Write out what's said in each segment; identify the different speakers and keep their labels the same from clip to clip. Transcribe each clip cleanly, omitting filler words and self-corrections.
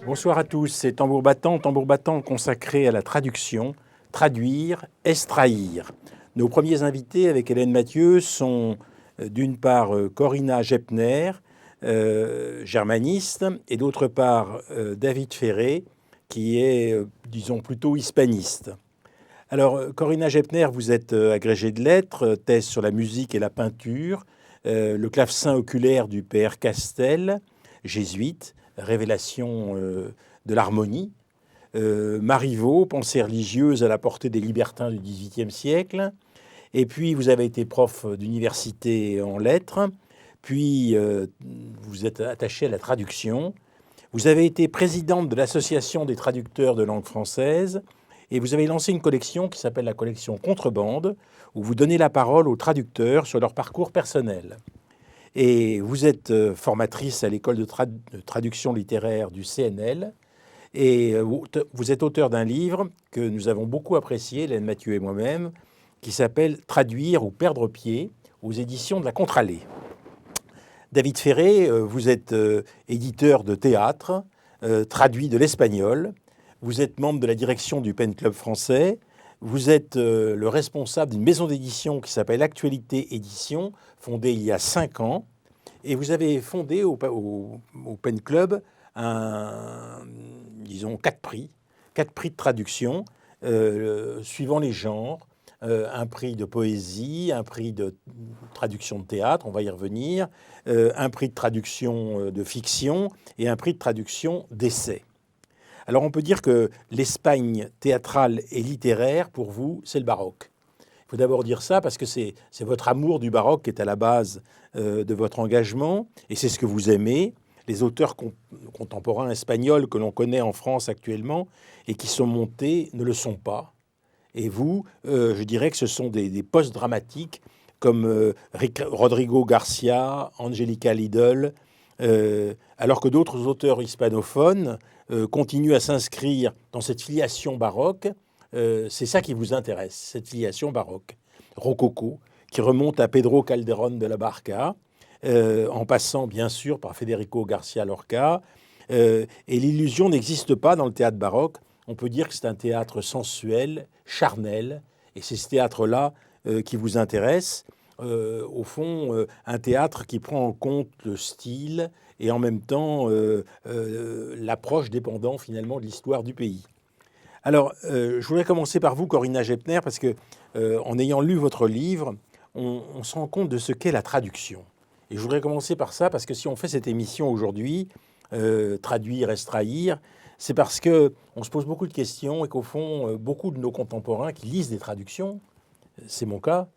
Speaker 1: Bonsoir à tous, c'est Tambour Battant consacré à la traduction, traduire, extraire. Nos premiers invités avec Hélène Mathieu sont d'une part Corinna Gepner, germaniste, et d'autre part David Ferré, qui est, disons, plutôt hispaniste. Alors, Corinna Gepner, vous êtes agrégée de lettres, thèse sur la musique et la peinture, le clavecin oculaire du père Castel, jésuite, révélation de l'harmonie, Marivaux, pensée religieuse à la portée des libertins du XVIIIe siècle, et puis vous avez été prof d'université en lettres, puis vous êtes attaché à la traduction, vous avez été présidente de l'Association des traducteurs de langue française, et vous avez lancé une collection qui s'appelle la collection Contrebande, où vous donnez la parole aux traducteurs sur leur parcours personnel. Et vous êtes formatrice à l'école de traduction littéraire du CNL, et vous êtes auteur d'un livre que nous avons beaucoup apprécié, Hélène Mathieu et moi-même, qui s'appelle « Traduire ou perdre pied » aux éditions de la Contrallée. David Ferré, vous êtes éditeur de théâtre, traduit de l'espagnol. Vous êtes membre de la direction du Pen Club français. Vous êtes le responsable d'une maison d'édition qui s'appelle Actualité Édition, fondée il y a 5 ans. Et vous avez fondé au Pen Club disons, 4 prix de traduction, suivant les genres. Un prix de poésie, un prix de traduction de théâtre, on va y revenir, un prix de traduction de fiction et un prix de traduction d'essai. Alors on peut dire que l'Espagne théâtrale et littéraire, pour vous, c'est le baroque. Il faut d'abord dire ça parce que c'est votre amour du baroque qui est à la base de votre engagement, et c'est ce que vous aimez. Les auteurs contemporains espagnols que l'on connaît en France actuellement et qui sont montés ne le sont pas. Et vous, je dirais que ce sont des post-dramatiques comme Rodrigo Garcia, Angélica Lidl, alors que d'autres auteurs hispanophones continuent à s'inscrire dans cette filiation baroque. C'est ça qui vous intéresse, cette filiation baroque, rococo, qui remonte à Pedro Calderón de la Barca, en passant bien sûr par Federico Garcia Lorca. Et l'illusion n'existe pas dans le théâtre baroque. On peut dire que c'est un théâtre sensuel, charnel, et c'est ce théâtre-là qui vous intéresse. Au fond, un théâtre qui prend en compte le style et en même temps l'approche dépendant finalement de l'histoire du pays. Alors, je voudrais commencer par vous, Corinna Gepner, parce que en ayant lu votre livre, on se rend compte de ce qu'est la traduction. Et je voudrais commencer par ça, parce que si on fait cette émission aujourd'hui, traduire, extraire, c'est parce qu'on se pose beaucoup de questions et qu'au fond, beaucoup de nos contemporains qui lisent des traductions, c'est mon cas,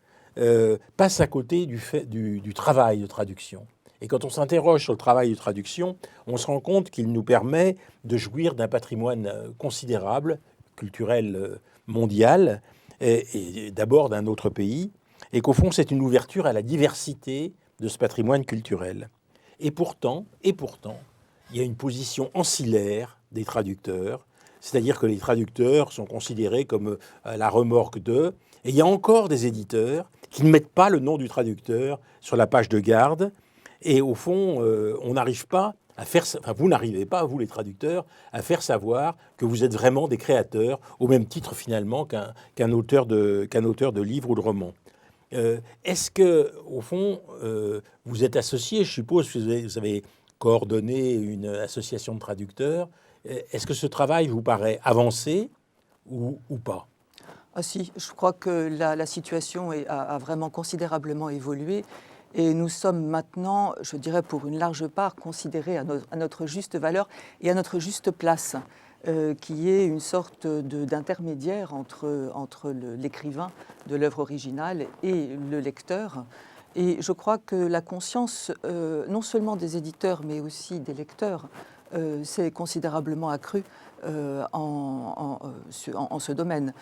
Speaker 1: passent à côté du travail de traduction. Et quand on s'interroge sur le travail de traduction, on se rend compte qu'il nous permet de jouir d'un patrimoine considérable, culturel mondial, et d'abord d'un autre pays, et qu'au fond, c'est une ouverture à la diversité de ce patrimoine culturel. Et pourtant, il y a une position ancillaire des traducteurs, c'est-à-dire que les traducteurs sont considérés comme la remorque d'eux, et il y a encore des éditeurs qui ne mettent pas le nom du traducteur sur la page de garde, et au fond, on n'arrive pas à faire, enfin vous n'arrivez pas, vous les traducteurs, à faire savoir que vous êtes vraiment des créateurs, au même titre finalement qu'un auteur de livres ou de romans. Est-ce que, au fond, vous êtes associé, je suppose que vous avez coordonné une association de traducteurs. Est-ce que ce travail vous paraît avancé ou pas?
Speaker 2: Ah si, je crois que la situation a vraiment considérablement évolué et nous sommes maintenant, je dirais pour une large part, considérés à notre juste valeur et à notre juste place, qui est une sorte d'intermédiaire entre l'écrivain de l'œuvre originale et le lecteur. Et je crois que la conscience, non seulement des éditeurs, mais aussi des lecteurs, s'est considérablement accrue en ce domaine.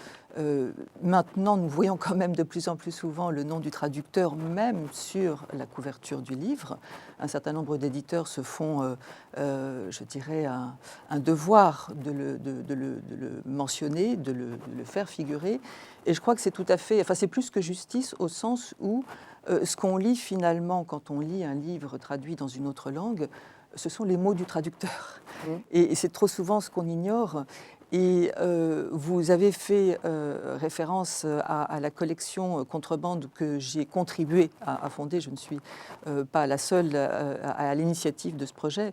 Speaker 2: Maintenant, nous voyons quand même de plus en plus souvent le nom du traducteur, même sur la couverture du livre. Un certain nombre d'éditeurs se font, je dirais, un devoir de le mentionner, de le faire figurer. Et je crois que c'est tout à fait, enfin c'est plus que justice au sens où ce qu'on lit finalement quand on lit un livre traduit dans une autre langue, ce sont les mots du traducteur. Et c'est trop souvent ce qu'on ignore. Et vous avez fait référence à la collection Contrebande que j'ai contribué à fonder. Je ne suis pas la seule à l'initiative de ce projet.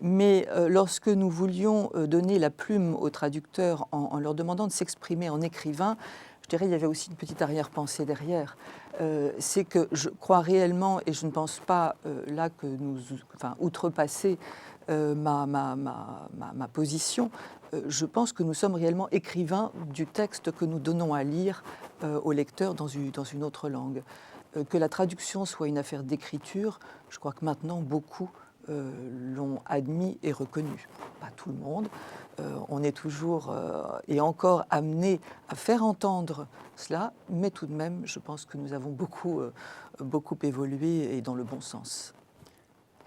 Speaker 2: Mais lorsque nous voulions donner la plume aux traducteurs en leur demandant de s'exprimer en écrivain, je dirais qu'il y avait aussi une petite arrière-pensée derrière. C'est que je crois réellement, et je ne pense pas là que nous, outrepasser ma position, je pense que nous sommes réellement écrivains du texte que nous donnons à lire au lecteur dans une autre langue. Que la traduction soit une affaire d'écriture, je crois que maintenant beaucoup l'ont admis et reconnu. Pas tout le monde. On est toujours et encore amené à faire entendre cela, mais tout de même, je pense que nous avons beaucoup évolué et dans le bon sens.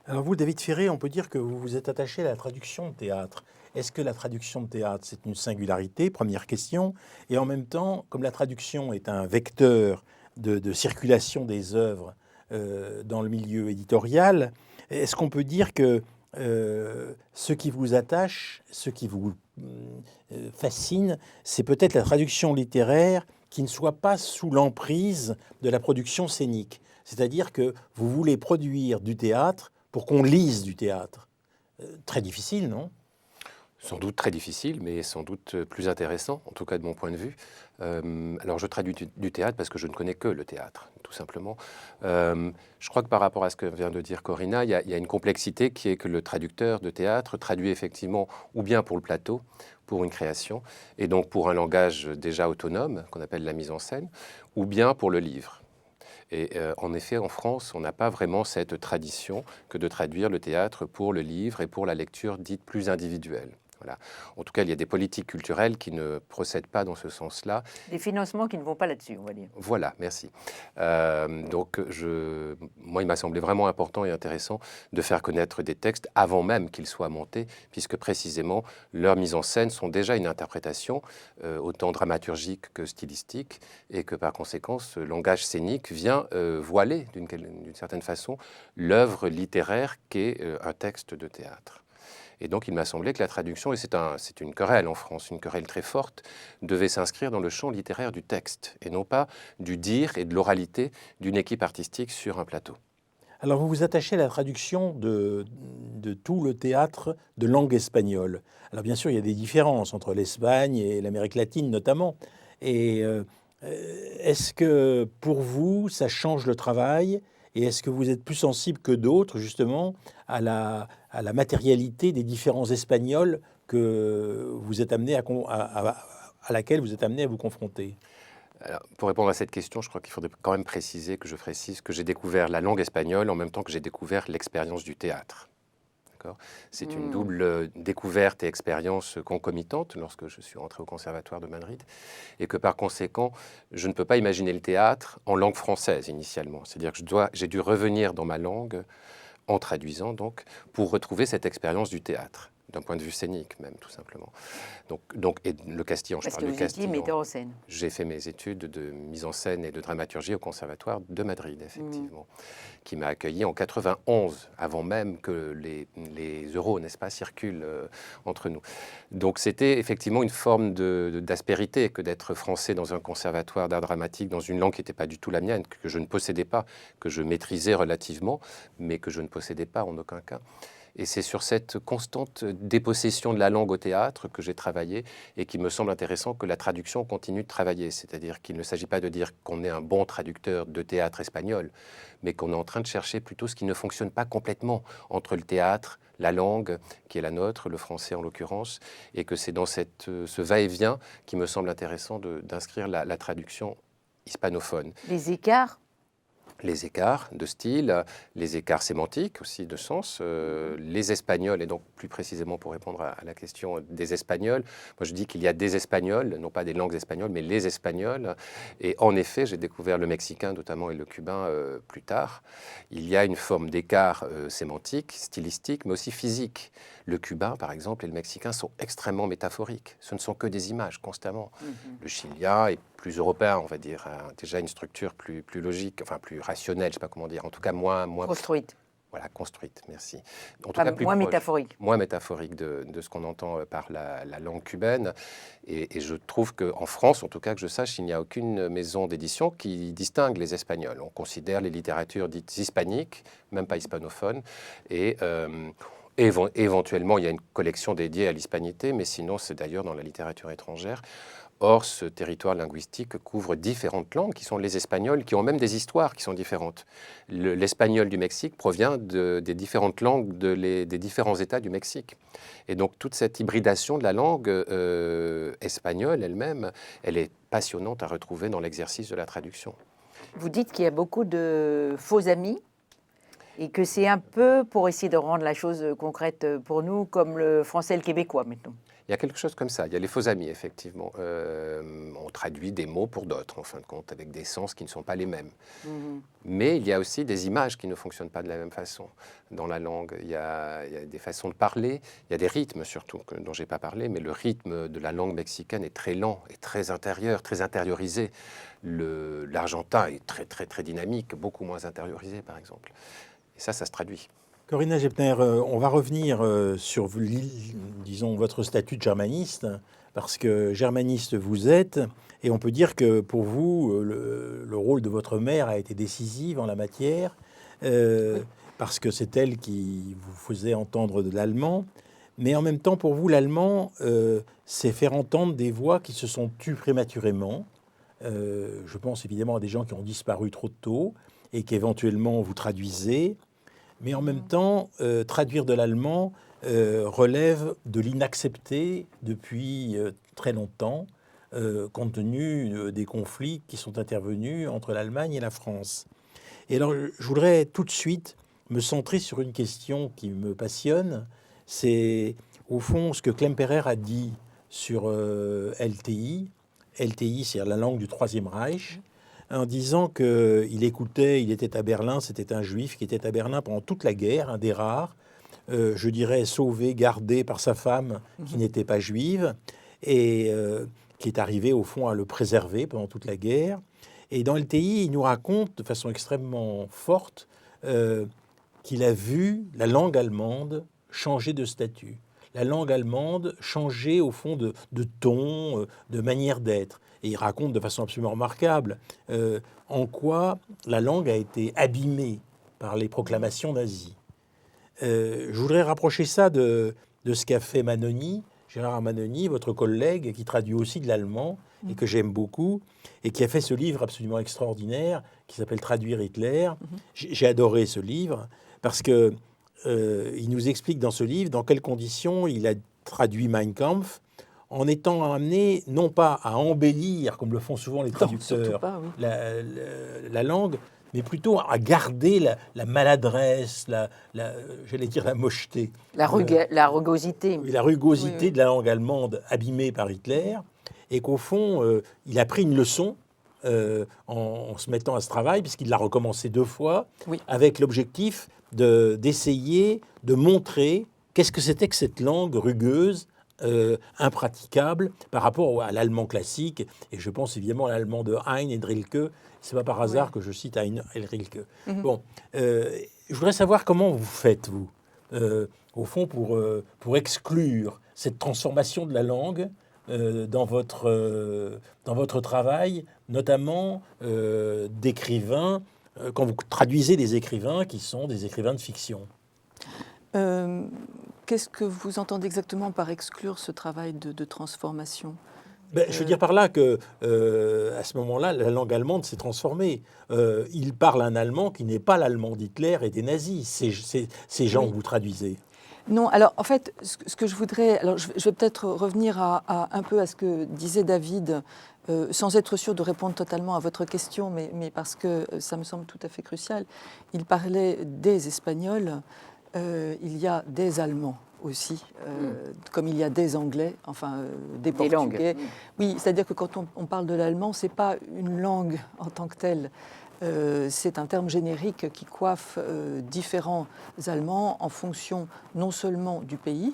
Speaker 1: Alors vous, David Ferré, on peut dire que vous vous êtes attaché à la traduction de théâtre. Est-ce que la traduction de théâtre, c'est une singularité? Première question. Et en même temps, comme la traduction est un vecteur de circulation des œuvres dans le milieu éditorial, est-ce qu'on peut dire que ce qui vous attache, ce qui vous fascine, c'est peut-être la traduction littéraire qui ne soit pas sous l'emprise de la production scénique? C'est-à-dire que vous voulez produire du théâtre pour qu'on lise du théâtre. Très difficile, non?
Speaker 3: Sans doute très difficile, mais sans doute plus intéressant, en tout cas de mon point de vue. Alors je traduis du théâtre parce que je ne connais que le théâtre, tout simplement. Je crois que par rapport à ce que vient de dire Corinna, il y a une complexité qui est que le traducteur de théâtre traduit effectivement ou bien pour le plateau, pour une création, et donc pour un langage déjà autonome, qu'on appelle la mise en scène, ou bien pour le livre. Et en effet, en France, on n'a pas vraiment cette tradition que de traduire le théâtre pour le livre et pour la lecture dite plus individuelle. Voilà. En tout cas, il y a des politiques culturelles qui ne procèdent pas dans ce sens-là.
Speaker 4: Des financements qui ne vont pas là-dessus, on va dire.
Speaker 3: Voilà, merci. Donc, moi, il m'a semblé vraiment important et intéressant de faire connaître des textes avant même qu'ils soient montés, puisque précisément, leurs mises en scène sont déjà une interprétation, autant dramaturgique que stylistique, et que par conséquent, ce langage scénique vient voiler, d'une certaine façon, l'œuvre littéraire qu'est un texte de théâtre. Et donc, il m'a semblé que la traduction, et c'est une querelle en France, une querelle très forte, devait s'inscrire dans le champ littéraire du texte, et non pas du dire et de l'oralité d'une équipe artistique sur un plateau.
Speaker 1: Alors, vous vous attachez à la traduction de tout le théâtre de langue espagnole. Alors, bien sûr, il y a des différences entre l'Espagne et l'Amérique latine, notamment. Et est-ce que, pour vous, ça change le travail? Et est-ce que vous êtes plus sensible que d'autres, justement, à la matérialité des différents espagnols que vous êtes amené à laquelle vous êtes amené à vous confronter?
Speaker 3: Alors, pour répondre à cette question, je crois qu'il faudrait quand même préciser que je précise que j'ai découvert la langue espagnole en même temps que j'ai découvert l'expérience du théâtre. C'est une double découverte et expérience concomitante lorsque je suis rentré au Conservatoire de Madrid, et que par conséquent, je ne peux pas imaginer le théâtre en langue française initialement. C'est-à-dire que j'ai dû revenir dans ma langue, en traduisant donc, pour retrouver cette expérience du théâtre, d'un point de vue scénique même, tout simplement. Donc et le Castillon, je
Speaker 4: Parce
Speaker 3: parle
Speaker 4: que
Speaker 3: du
Speaker 4: vous étiez
Speaker 3: Castillon.
Speaker 4: metteur en scène.
Speaker 3: J'ai fait mes études de mise en scène et de dramaturgie au Conservatoire de Madrid, effectivement, qui m'a accueilli en 91, avant même que les euros, n'est-ce pas, circulent entre nous. Donc c'était effectivement une forme d'aspérité que d'être français dans un conservatoire d'art dramatique, dans une langue qui n'était pas du tout la mienne, que je ne possédais pas, que je maîtrisais relativement, mais que je ne possédais pas en aucun cas. Et c'est sur cette constante dépossession de la langue au théâtre que j'ai travaillé et qui me semble intéressant que la traduction continue de travailler. C'est-à-dire qu'il ne s'agit pas de dire qu'on est un bon traducteur de théâtre espagnol, mais qu'on est en train de chercher plutôt ce qui ne fonctionne pas complètement entre le théâtre, la langue qui est la nôtre, le français en l'occurrence, et que c'est dans ce va-et-vient qui me semble intéressant d'inscrire la traduction hispanophone.
Speaker 4: Les écarts?
Speaker 3: Les écarts de style, les écarts sémantiques aussi de sens, les Espagnols, et donc plus précisément pour répondre à la question des Espagnols, moi je dis qu'il y a des Espagnols, non pas des langues espagnoles, mais les Espagnols, et en effet j'ai découvert le mexicain notamment et le cubain plus tard. Il y a une forme d'écart sémantique, stylistique, mais aussi physique. Le cubain par exemple et le mexicain sont extrêmement métaphoriques, ce ne sont que des images constamment. Le chilien est plus européen, on va dire, a déjà une structure plus logique, enfin plus rationnelle, je ne sais pas comment dire, en tout cas moins
Speaker 4: Construite.
Speaker 3: Voilà, construite, merci. En tout
Speaker 4: Pas
Speaker 3: cas, plus
Speaker 4: moins
Speaker 3: proche,
Speaker 4: métaphorique.
Speaker 3: moins métaphorique de ce qu'on entend par la langue cubaine. Et je trouve qu'en France, en tout cas que je sache, il n'y a aucune maison d'édition qui distingue les Espagnols. On considère les littératures dites hispaniques, même pas hispanophones, et éventuellement, il y a une collection dédiée à l'hispanité, mais sinon, c'est d'ailleurs dans la littérature étrangère. Or, ce territoire linguistique couvre différentes langues qui sont les espagnols, qui ont même des histoires qui sont différentes. L'espagnol du Mexique provient des différentes langues des différents États du Mexique. Et donc, toute cette hybridation de la langue espagnole elle-même, elle est passionnante à retrouver dans l'exercice de la traduction.
Speaker 4: Vous dites qu'il y a beaucoup de faux amis et que c'est un peu, pour essayer de rendre la chose concrète pour nous, comme le français et le québécois, maintenant.
Speaker 3: Il y a quelque chose comme ça. Il y a les faux amis, effectivement. On traduit des mots pour d'autres, en fin de compte, avec des sens qui ne sont pas les mêmes. Mais il y a aussi des images qui ne fonctionnent pas de la même façon dans la langue. Il y a des façons de parler, il y a des rythmes surtout, dont je n'ai pas parlé, mais le rythme de la langue mexicaine est très lent et très intérieur, très intériorisé. L'argentin est très, très, très dynamique, beaucoup moins intériorisé, par exemple. Et ça se traduit.
Speaker 1: Corinna Gepner, on va revenir sur, disons, votre statut de germaniste, parce que germaniste vous êtes, et on peut dire que pour vous, le rôle de votre mère a été décisif en la matière, parce que c'est elle qui vous faisait entendre de l'allemand, mais en même temps, pour vous, l'allemand, c'est faire entendre des voix qui se sont tues prématurément. Je pense évidemment à des gens qui ont disparu trop tôt, et qu'éventuellement vous traduisez. Mais en même temps, traduire de l'allemand relève de l'inaccepté depuis très longtemps, compte tenu des conflits qui sont intervenus entre l'Allemagne et la France. Et alors, je voudrais tout de suite me centrer sur une question qui me passionne. C'est, au fond, ce que Klemperer a dit sur LTI. LTI, c'est la langue du Troisième Reich, en disant qu'il écoutait, il était à Berlin, c'était un juif qui était à Berlin pendant toute la guerre, un des rares, je dirais sauvé, gardé par sa femme qui n'était pas juive, et qui est arrivé au fond à le préserver pendant toute la guerre. Et dans LTI, il nous raconte de façon extrêmement forte qu'il a vu la langue allemande changer de statut. La langue allemande changer au fond de ton, de manière d'être. Et il raconte de façon absolument remarquable en quoi la langue a été abîmée par les proclamations nazies. Je voudrais rapprocher ça de ce qu'a fait Manoni, Gérard Manoni, votre collègue, qui traduit aussi de l'allemand et que j'aime beaucoup, et qui a fait ce livre absolument extraordinaire qui s'appelle Traduire Hitler. J'ai adoré ce livre parce que il nous explique dans ce livre dans quelles conditions il a traduit Mein Kampf, en étant amené non pas à embellir, comme le font souvent les traducteurs, la langue, mais plutôt à garder la maladresse, j'allais dire la mocheté.
Speaker 4: La rugosité.
Speaker 1: La rugosité de la langue allemande abîmée par Hitler, et qu'au fond, il a pris une leçon en se mettant à ce travail, puisqu'il l'a recommencé 2 fois, avec l'objectif d'essayer de montrer qu'est-ce que c'était que cette langue rugueuse, impraticable par rapport à l'allemand classique, et je pense évidemment à l'allemand de Heine et de Rilke. C'est pas par hasard que je cite Heine et Rilke. Bon, je voudrais savoir comment vous faites, vous, au fond, pour exclure cette transformation de la langue dans votre travail, notamment d'écrivains, quand vous traduisez des écrivains qui sont des écrivains de fiction.
Speaker 2: Qu'est-ce que vous entendez exactement par exclure ce travail de transformation ?
Speaker 1: Je veux dire par là que, à ce moment-là, la langue allemande s'est transformée. Il parle un allemand qui n'est pas l'allemand d'Hitler et des nazis, ces gens que vous traduisez.
Speaker 2: Non, alors en fait, ce que je voudrais... Alors je vais peut-être revenir un peu à ce que disait David, sans être sûr de répondre totalement à votre question, mais parce que ça me semble tout à fait crucial. Il parlait des Espagnols, il y a des Allemands aussi, comme il y a des Anglais, enfin des Portugais.
Speaker 4: Langues.
Speaker 2: Oui, c'est-à-dire que quand on parle de l'allemand, c'est pas une langue en tant que telle. C'est un terme générique qui coiffe différents Allemands en fonction non seulement du pays,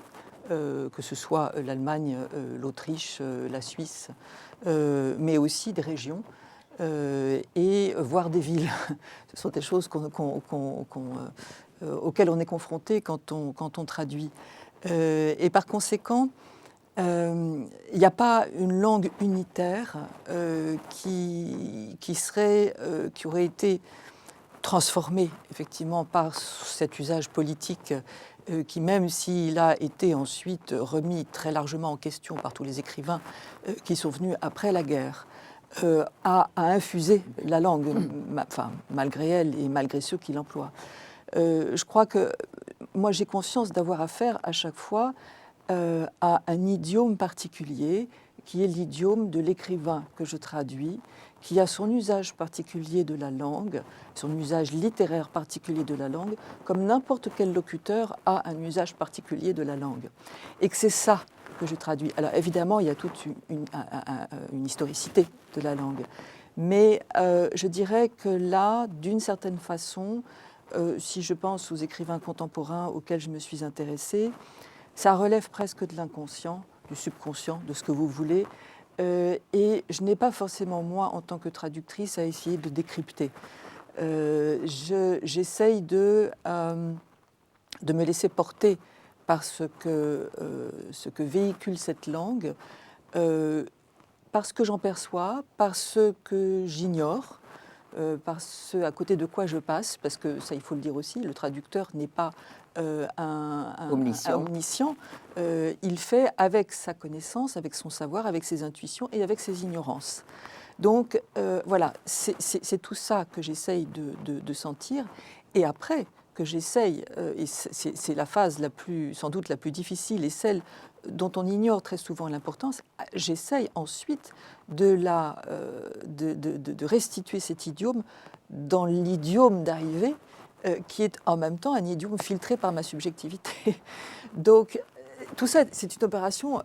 Speaker 2: que ce soit l'Allemagne, l'Autriche, la Suisse, mais aussi des régions et voire des villes. Ce sont des choses auxquelles on est confronté quand on traduit. Et par conséquent, il n'y a pas une langue unitaire qui aurait été transformée effectivement par cet usage politique qui, même s'il a été ensuite remis très largement en question par tous les écrivains qui sont venus après la guerre, a infusé la langue, malgré elle et malgré ceux qui l'emploient. Je crois que moi j'ai conscience d'avoir affaire à chaque fois à un idiome particulier, qui est l'idiome de l'écrivain que je traduis, qui a son usage particulier de la langue, son usage littéraire particulier de la langue, comme n'importe quel locuteur a un usage particulier de la langue. Et que c'est ça que je traduis. Alors évidemment, il y a toute une historicité de la langue. Mais je dirais que là, d'une certaine façon, si je pense aux écrivains contemporains auxquels je me suis intéressée, ça relève presque de l'inconscient, du subconscient, de ce que vous voulez. Et je n'ai pas forcément, moi, en tant que traductrice, à essayer de décrypter. J'essaye de me laisser porter par ce que véhicule cette langue, par ce que j'en perçois, par ce que j'ignore, par ce à côté de quoi je passe, parce que ça, il faut le dire aussi, le traducteur n'est pas omniscient. Il fait avec sa connaissance, avec son savoir, avec ses intuitions et avec ses ignorances. Donc voilà, c'est tout ça que j'essaye de sentir. Et après, que j'essaye, et c'est la phase sans doute la plus difficile et celle dont on ignore très souvent l'importance, j'essaye ensuite de restituer cet idiome dans l'idiome d'arrivée, qui est en même temps un idiome filtré par ma subjectivité. Donc, tout ça, c'est une opération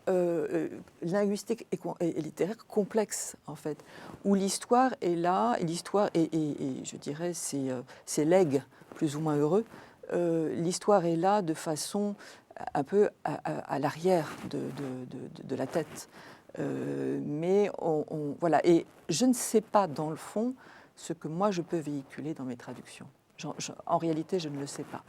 Speaker 2: linguistique et littéraire complexe, en fait, où l'histoire est là, et l'histoire, et je dirais, c'est legs plus ou moins heureux, l'histoire est là de façon un peu à l'arrière de la tête. Mais voilà, et je ne sais pas, dans le fond, ce que moi je peux véhiculer dans mes traductions. En réalité, je ne le sais pas.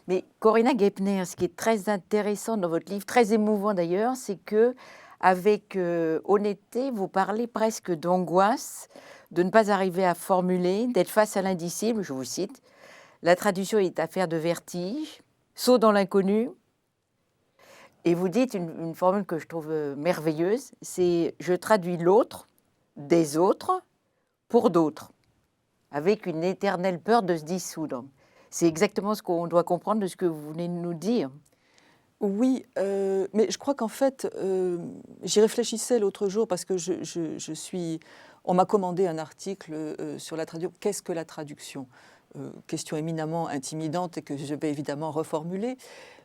Speaker 4: Mais Corinna Gepner, ce qui est très intéressant dans votre livre, très émouvant d'ailleurs, c'est que, avec honnêteté, vous parlez presque d'angoisse, de ne pas arriver à formuler, d'être face à l'indicible. Je vous cite: la traduction est affaire de vertige, saut dans l'inconnu. Et vous dites une formule que je trouve merveilleuse, c'est: je traduis l'autre, des autres, pour d'autres, avec une éternelle peur de se dissoudre. C'est exactement ce qu'on doit comprendre de ce que vous venez de nous dire.
Speaker 2: Oui, mais je crois qu'en fait, j'y réfléchissais l'autre jour parce que on m'a commandé un article sur la traduction. Qu'est-ce que la traduction ? Question éminemment intimidante et que je vais évidemment reformuler.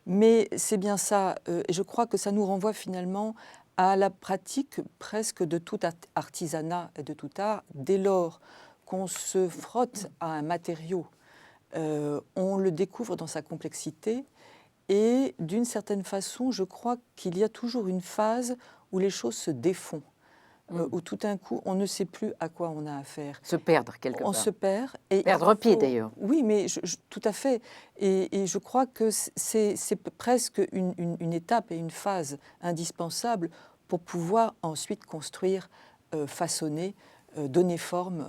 Speaker 2: Mais c'est bien ça. Et je crois que ça nous renvoie finalement à la pratique presque de tout artisanat et de tout art. Dès lors qu'on se frotte à un matériau, on le découvre dans sa complexité. Et d'une certaine façon, je crois qu'il y a toujours une phase où les choses se défont, où tout d'un coup, on ne sait plus à quoi on a affaire.
Speaker 4: Se perdre quelque part.
Speaker 2: On se perd. Et
Speaker 4: perdre pied d'ailleurs.
Speaker 2: Oui, mais tout à fait. Et je crois que c'est presque une étape et une phase indispensable pour pouvoir ensuite construire, façonner, donner forme.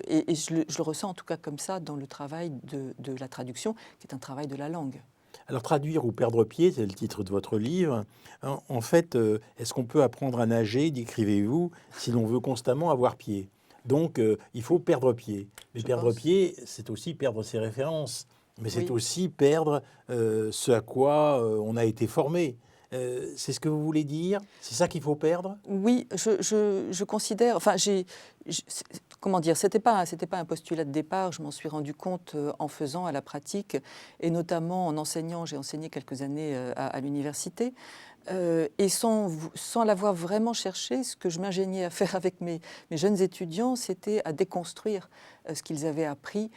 Speaker 2: Et je le ressens en tout cas comme ça dans le travail de la traduction, qui est un travail de la langue.
Speaker 1: Alors, traduire ou perdre pied, c'est le titre de votre livre. En fait, est-ce qu'on peut apprendre à nager, décrivez-vous, si l'on veut constamment avoir pied? Donc, il faut perdre pied. Mais perdre pied, c'est aussi perdre ses références. Mais c'est aussi perdre ce à quoi on a été formé. C'est ce que vous voulez dire? C'est ça qu'il faut perdre?
Speaker 2: Oui, je considère... Enfin, comment dire, c'était pas un postulat de départ, je m'en suis rendu compte en faisant à la pratique, et notamment en enseignant. J'ai enseigné quelques années à l'université, et sans l'avoir vraiment cherché, ce que je m'ingéniais à faire avec mes jeunes étudiants, c'était à déconstruire ce qu'ils avaient appris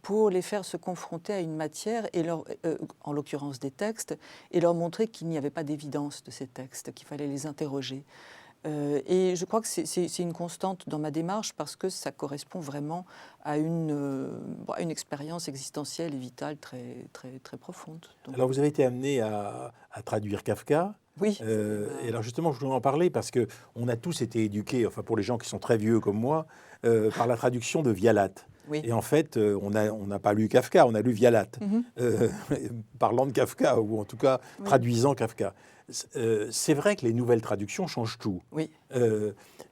Speaker 2: pour les faire se confronter à une matière, et en l'occurrence des textes, et leur montrer qu'il n'y avait pas d'évidence de ces textes, qu'il fallait les interroger. Et je crois que c'est une constante dans ma démarche parce que ça correspond vraiment à une expérience existentielle et vitale très, très, très profonde. Donc,
Speaker 1: Alors, vous avez été amené à traduire Kafka.
Speaker 2: oui.
Speaker 1: Et alors justement, je voulais en parler parce que on a tous été éduqués, enfin pour les gens qui sont très vieux comme moi, par la traduction de Vialat.
Speaker 2: Oui.
Speaker 1: Et en fait, on n'a pas lu Kafka, on a lu Vialat, parlant de Kafka, ou en tout cas traduisant Kafka. C'est vrai que les nouvelles traductions changent tout.
Speaker 2: Oui.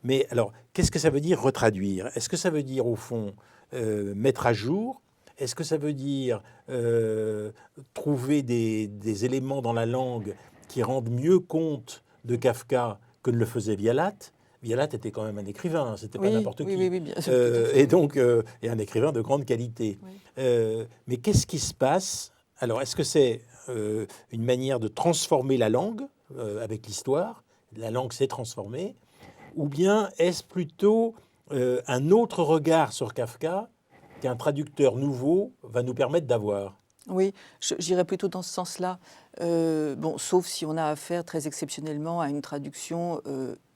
Speaker 1: Mais alors, qu'est-ce que ça veut dire retraduire? Est-ce que ça veut dire, au fond, mettre à jour? Est-ce que ça veut dire trouver des éléments dans la langue qui rendent mieux compte de Kafka que ne le faisait Vialat? Vialat était quand même un écrivain, c'était pas n'importe qui.
Speaker 2: Oui, bien sûr.
Speaker 1: Et donc, et un écrivain de grande qualité.
Speaker 2: Oui.
Speaker 1: Mais qu'est-ce qui se passe? Alors, est-ce que c'est une manière de transformer la langue avec l'histoire? La langue s'est transformée. Ou bien est-ce plutôt un autre regard sur Kafka qu'un traducteur nouveau va nous permettre d'avoir?
Speaker 2: Oui, j'irais plutôt dans ce sens-là. Sauf si on a affaire très exceptionnellement à une traduction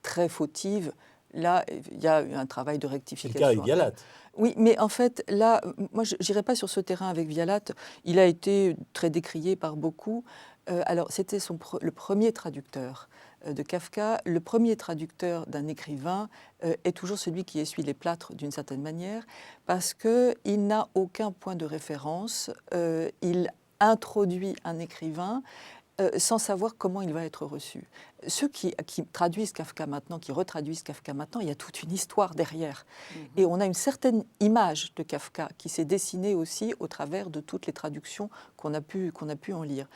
Speaker 2: très fautive. Là, il y a un travail de
Speaker 1: C'est
Speaker 2: rectification.
Speaker 1: le cas avec Vialat.
Speaker 2: Oui, mais en fait, là, moi, je n'irai pas sur ce terrain avec Vialat. Il a été très décrié par beaucoup. Alors, c'était le premier traducteur de Kafka. Le premier traducteur d'un écrivain est toujours celui qui essuie les plâtres d'une certaine manière, parce qu'il n'a aucun point de référence. Il introduit un écrivain sans savoir comment il va être reçu. Ceux qui traduisent Kafka maintenant, qui retraduisent Kafka maintenant, il y a toute une histoire derrière. Et on a une certaine image de Kafka qui s'est dessinée aussi au travers de toutes les traductions qu'on a pu en lire.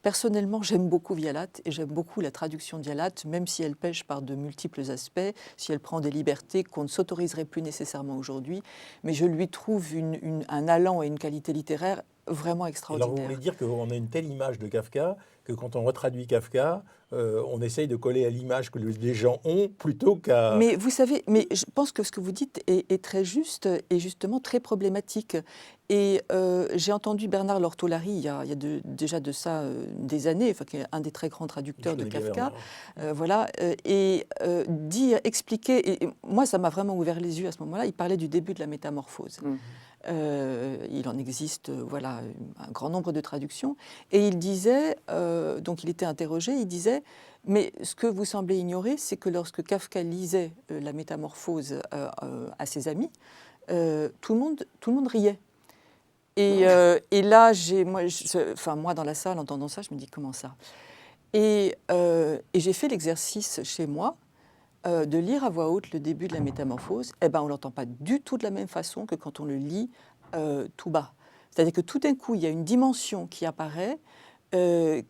Speaker 2: Personnellement, j'aime beaucoup Vialat et j'aime beaucoup la traduction de Vialat, même si elle pêche par de multiples aspects, si elle prend des libertés qu'on ne s'autoriserait plus nécessairement aujourd'hui. Mais je lui trouve un allant et une qualité littéraire vraiment extraordinaire.
Speaker 1: Alors vous voulez dire qu'on a une telle image de Kafka que quand on retraduit Kafka, on essaye de coller à l'image que les gens ont plutôt qu'à...
Speaker 2: Mais vous savez, je pense que ce que vous dites est très juste et justement très problématique. Et j'ai entendu Bernard Lortolari, il y a déjà de ça des années, qui est un des très grands traducteurs de Kafka, expliquer, et moi ça m'a vraiment ouvert les yeux à ce moment-là, il parlait du début de la métamorphose. Il en existe un grand nombre de traductions. Et il disait, donc il était interrogé, il disait, mais ce que vous semblez ignorer, c'est que lorsque Kafka lisait la métamorphose à ses amis, tout le monde riait. Et là, moi dans la salle, entendant ça, je me dis comment ça? Et j'ai fait l'exercice chez moi de lire à voix haute le début de la métamorphose. Eh ben, on l'entend pas du tout de la même façon que quand on le lit tout bas. C'est-à-dire que tout d'un coup, il y a une dimension qui apparaît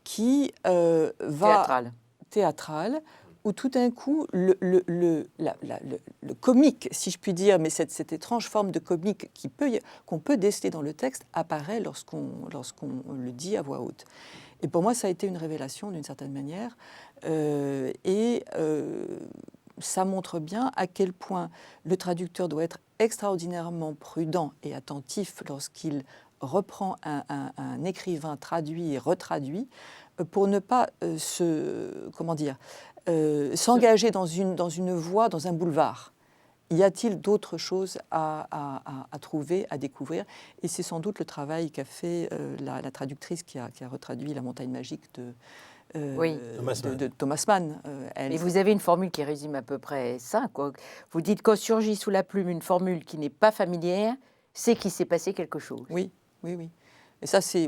Speaker 2: qui va théâtrale, où tout d'un coup, le comique, si je puis dire, mais cette étrange forme de comique qu'on peut déceler dans le texte, apparaît lorsqu'on le dit à voix haute. Et pour moi, ça a été une révélation d'une certaine manière. Ça montre bien à quel point le traducteur doit être extraordinairement prudent et attentif lorsqu'il reprend un écrivain traduit et retraduit pour ne pas s'engager dans une voie, dans un boulevard. Y a-t-il d'autres choses à trouver, à découvrir? Et c'est sans doute le travail qu'a fait la traductrice qui a retraduit La Montagne magique de Thomas Mann.
Speaker 4: Mais vous avez une formule qui résume à peu près ça, quoi. Vous dites quand surgit sous la plume une formule qui n'est pas familière, c'est qu'il s'est passé quelque chose.
Speaker 2: Oui. Et ça, c'est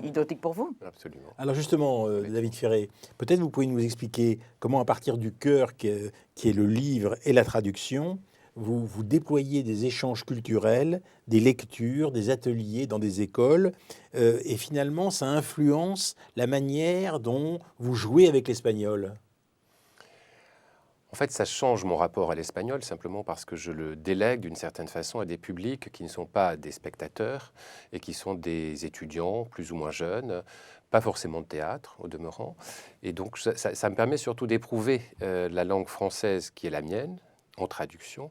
Speaker 4: identique pour vous.
Speaker 3: Absolument.
Speaker 1: Alors justement, David Ferré, peut-être vous pouvez nous expliquer comment, à partir du cœur qui est le livre et la traduction, vous déployez des échanges culturels, des lectures, des ateliers dans des écoles, et finalement, ça influence la manière dont vous jouez avec l'espagnol.
Speaker 3: En fait, ça change mon rapport à l'espagnol simplement parce que je le délègue d'une certaine façon à des publics qui ne sont pas des spectateurs et qui sont des étudiants plus ou moins jeunes, pas forcément de théâtre au demeurant. Et donc ça me permet surtout d'éprouver la langue française qui est la mienne, en traduction,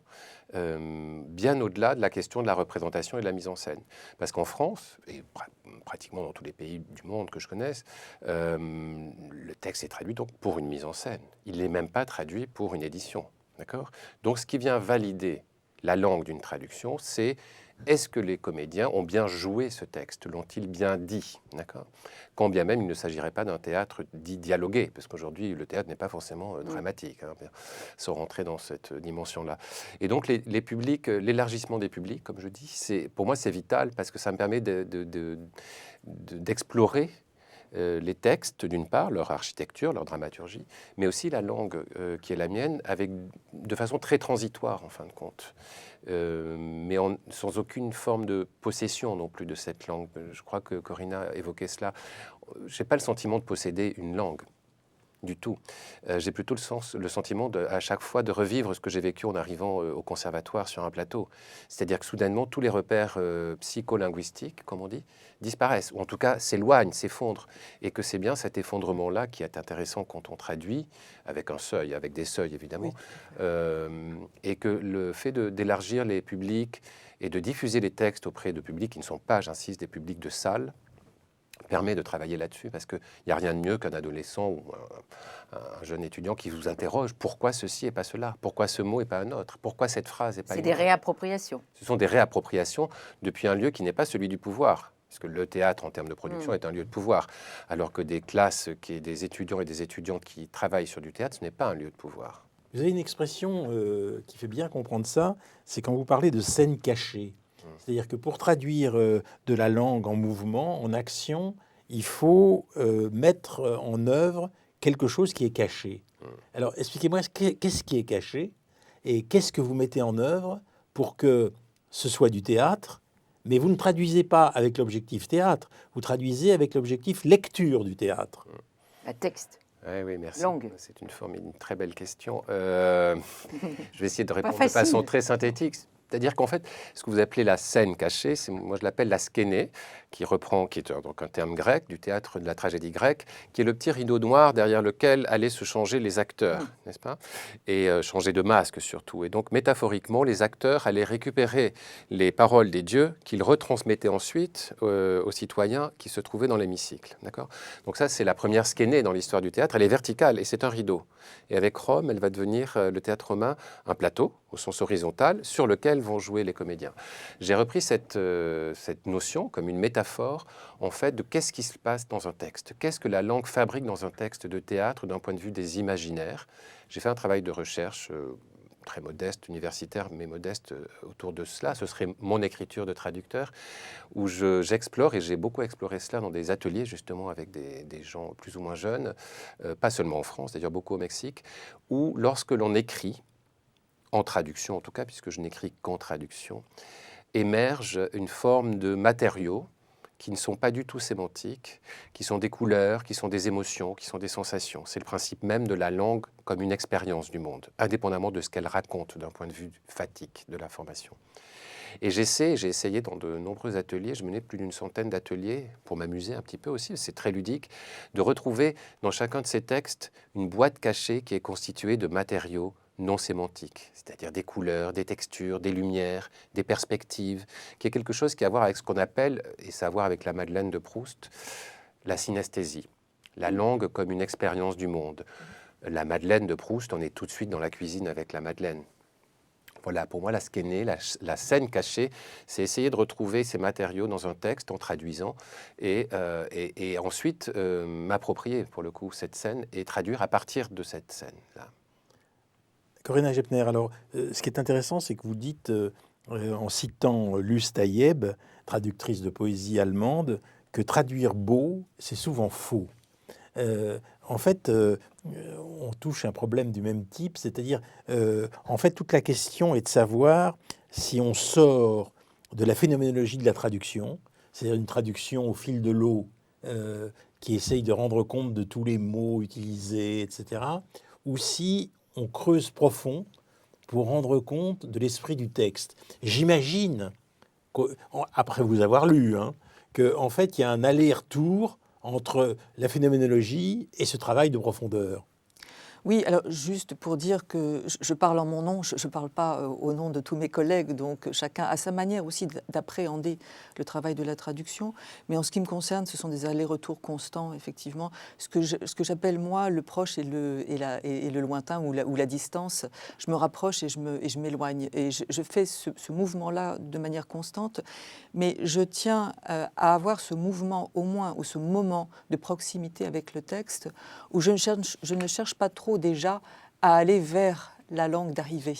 Speaker 3: bien au-delà de la question de la représentation et de la mise en scène. Parce qu'en France, et pratiquement dans tous les pays du monde que je connaisse, le texte est traduit donc pour une mise en scène. Il n'est même pas traduit pour une édition. D'accord ? Donc ce qui vient valider la langue d'une traduction, c'est est-ce que les comédiens ont bien joué ce texte, l'ont-ils bien dit, d'accord ? Quand bien même il ne s'agirait pas d'un théâtre dit dialogué, parce qu'aujourd'hui le théâtre n'est pas forcément dramatique, sans rentrer dans cette dimension-là. Et donc les publics, l'élargissement des publics, comme je dis, pour moi c'est vital parce que ça me permet d'explorer les textes, d'une part, leur architecture, leur dramaturgie, mais aussi la langue qui est la mienne, de façon très transitoire, en fin de compte, mais sans aucune forme de possession non plus de cette langue. Je crois que Corinna évoquait cela. Je n'ai pas le sentiment de posséder une langue. Du tout. J'ai plutôt le sentiment à chaque fois de revivre ce que j'ai vécu en arrivant au conservatoire sur un plateau. C'est-à-dire que soudainement, tous les repères psycholinguistiques, comme on dit, disparaissent, ou en tout cas s'éloignent, s'effondrent. Et que c'est bien cet effondrement-là qui est intéressant quand on traduit, avec un seuil, avec des seuils évidemment, et que le fait d'élargir les publics et de diffuser les textes auprès de publics qui ne sont pas, j'insiste, des publics de salle, permet de travailler là-dessus, parce qu'il n'y a rien de mieux qu'un adolescent ou un jeune étudiant qui vous interroge pourquoi ceci et pas cela, pourquoi ce mot et pas un autre, pourquoi cette phrase et pas une autre.
Speaker 4: C'est des réappropriations.
Speaker 3: Ce sont des réappropriations depuis un lieu qui n'est pas celui du pouvoir, parce que le théâtre en termes de production est un lieu de pouvoir, alors que des classes, des étudiants et des étudiantes qui travaillent sur du théâtre, ce n'est pas un lieu de pouvoir.
Speaker 1: Vous avez une expression qui fait bien comprendre ça, c'est quand vous parlez de scène cachée. C'est-à-dire que pour traduire de la langue en mouvement, en action, il faut mettre en œuvre quelque chose qui est caché. Alors, expliquez-moi, qu'est-ce qui est caché et qu'est-ce que vous mettez en œuvre pour que ce soit du théâtre, mais vous ne traduisez pas avec l'objectif théâtre, vous traduisez avec l'objectif lecture du théâtre.
Speaker 4: Un texte.
Speaker 3: Oui, merci.
Speaker 4: Langue.
Speaker 3: C'est une très belle question. Je vais essayer de répondre de façon très synthétique. C'est-à-dire qu'en fait, ce que vous appelez la scène cachée, moi je l'appelle la skéné, qui est donc un terme grec, du théâtre de la tragédie grecque, qui est le petit rideau noir derrière lequel allaient se changer les acteurs, n'est-ce pas ? Et changer de masque surtout. Et donc métaphoriquement, les acteurs allaient récupérer les paroles des dieux qu'ils retransmettaient ensuite aux citoyens qui se trouvaient dans l'hémicycle. D'accord ? Donc ça, c'est la première skéné dans l'histoire du théâtre. Elle est verticale et c'est un rideau. Et avec Rome, elle va devenir, le théâtre romain, un plateau au sens horizontal sur lequel vont jouer les comédiens. J'ai repris cette notion comme une métaphore en fait de qu'est-ce qui se passe dans un texte, qu'est-ce que la langue fabrique dans un texte de théâtre d'un point de vue des imaginaires. J'ai fait un travail de recherche très modeste, universitaire, mais modeste autour de cela. Ce serait mon écriture de traducteur, où j'explore, et j'ai beaucoup exploré cela dans des ateliers, justement, avec des gens plus ou moins jeunes, pas seulement en France, d'ailleurs beaucoup au Mexique, où lorsque l'on écrit, en traduction en tout cas, puisque je n'écris qu'en traduction, émerge une forme de matériaux qui ne sont pas du tout sémantiques, qui sont des couleurs, qui sont des émotions, qui sont des sensations. C'est le principe même de la langue comme une expérience du monde, indépendamment de ce qu'elle raconte d'un point de vue fatigue de l'information. Et j'ai essayé dans de nombreux ateliers, je menais plus d'une centaine d'ateliers pour m'amuser un petit peu aussi, c'est très ludique, de retrouver dans chacun de ces textes une boîte cachée qui est constituée de matériaux non sémantique, c'est-à-dire des couleurs, des textures, des lumières, des perspectives, qui est quelque chose qui a à voir avec ce qu'on appelle, et ça a à voir avec la Madeleine de Proust, la synesthésie, la langue comme une expérience du monde. La Madeleine de Proust, on est tout de suite dans la cuisine avec la Madeleine. Voilà, pour moi, la skéné, la scène cachée, c'est essayer de retrouver ces matériaux dans un texte en traduisant et ensuite m'approprier, pour le coup, cette scène et traduire à partir de cette scène-là.
Speaker 1: Corinna Gepner, alors, ce qui est intéressant, c'est que vous dites, en citant Luce Tayeb, traductrice de poésie allemande, que traduire beau, c'est souvent faux. En fait, on touche un problème du même type, c'est-à-dire, en fait, toute la question est de savoir si on sort de la phénoménologie de la traduction, c'est-à-dire une traduction au fil de l'eau, qui essaye de rendre compte de tous les mots utilisés, etc., ou si on creuse profond pour rendre compte de l'esprit du texte. J'imagine, après vous avoir lu, qu'en fait, il y a un aller-retour entre la phénoménologie et ce travail de profondeur.
Speaker 2: Oui, alors juste pour dire que je parle en mon nom, je ne parle pas au nom de tous mes collègues, donc chacun a sa manière aussi d'appréhender le travail de la traduction. Mais en ce qui me concerne, ce sont des allers-retours constants, effectivement. Ce que j'appelle, moi, le proche et le lointain ou la distance, je me rapproche et je m'éloigne. Et je fais ce mouvement-là de manière constante. Mais je tiens à avoir ce mouvement, au moins, ou ce moment de proximité avec le texte, où je ne cherche pas trop déjà à aller vers la langue d'arrivée,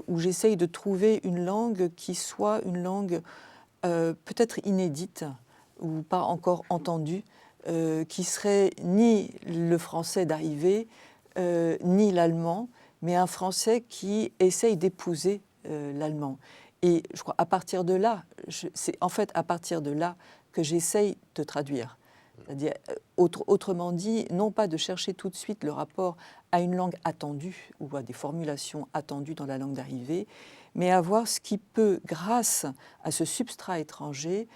Speaker 2: où j'essaye de trouver une langue qui soit une langue peut-être inédite ou pas encore entendue, qui serait ni le français d'arrivée, ni l'allemand, mais un français qui essaye d'épouser l'allemand. Et je crois à partir de là, c'est en fait à partir de là que j'essaye de traduire. C'est-à-dire, autrement dit, non pas de chercher tout de suite le rapport à une langue attendue ou à des formulations attendues dans la langue d'arrivée, mais à voir ce qui peut, grâce à ce substrat étranger,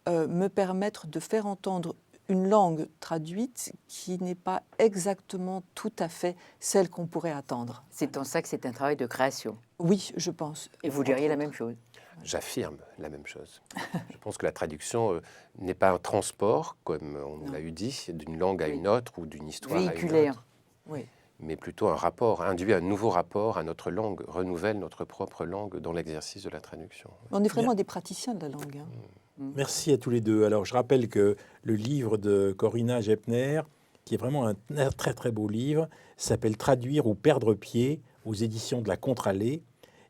Speaker 2: me permettre de faire entendre une langue traduite qui n'est pas exactement tout à fait celle qu'on pourrait attendre.
Speaker 4: C'est en ça que c'est un travail de création.
Speaker 2: Oui, je pense.
Speaker 4: Et vous diriez la même chose.
Speaker 3: J'affirme la même chose. Je pense que la traduction n'est pas un transport, comme on l'a eu dit, d'une langue à une autre ou d'une histoire à une
Speaker 4: Véhiculaire.
Speaker 3: autre,
Speaker 2: Oui.
Speaker 3: mais plutôt un rapport, induit un nouveau rapport à notre langue, renouvelle notre propre langue dans l'exercice de la traduction.
Speaker 2: On est vraiment des praticiens de la langue. Hein.
Speaker 1: Merci à tous les deux. Alors, je rappelle que le livre de Corinna Gepner, qui est vraiment un très très beau livre, s'appelle Traduire ou perdre pied aux éditions de la Contre-Allée,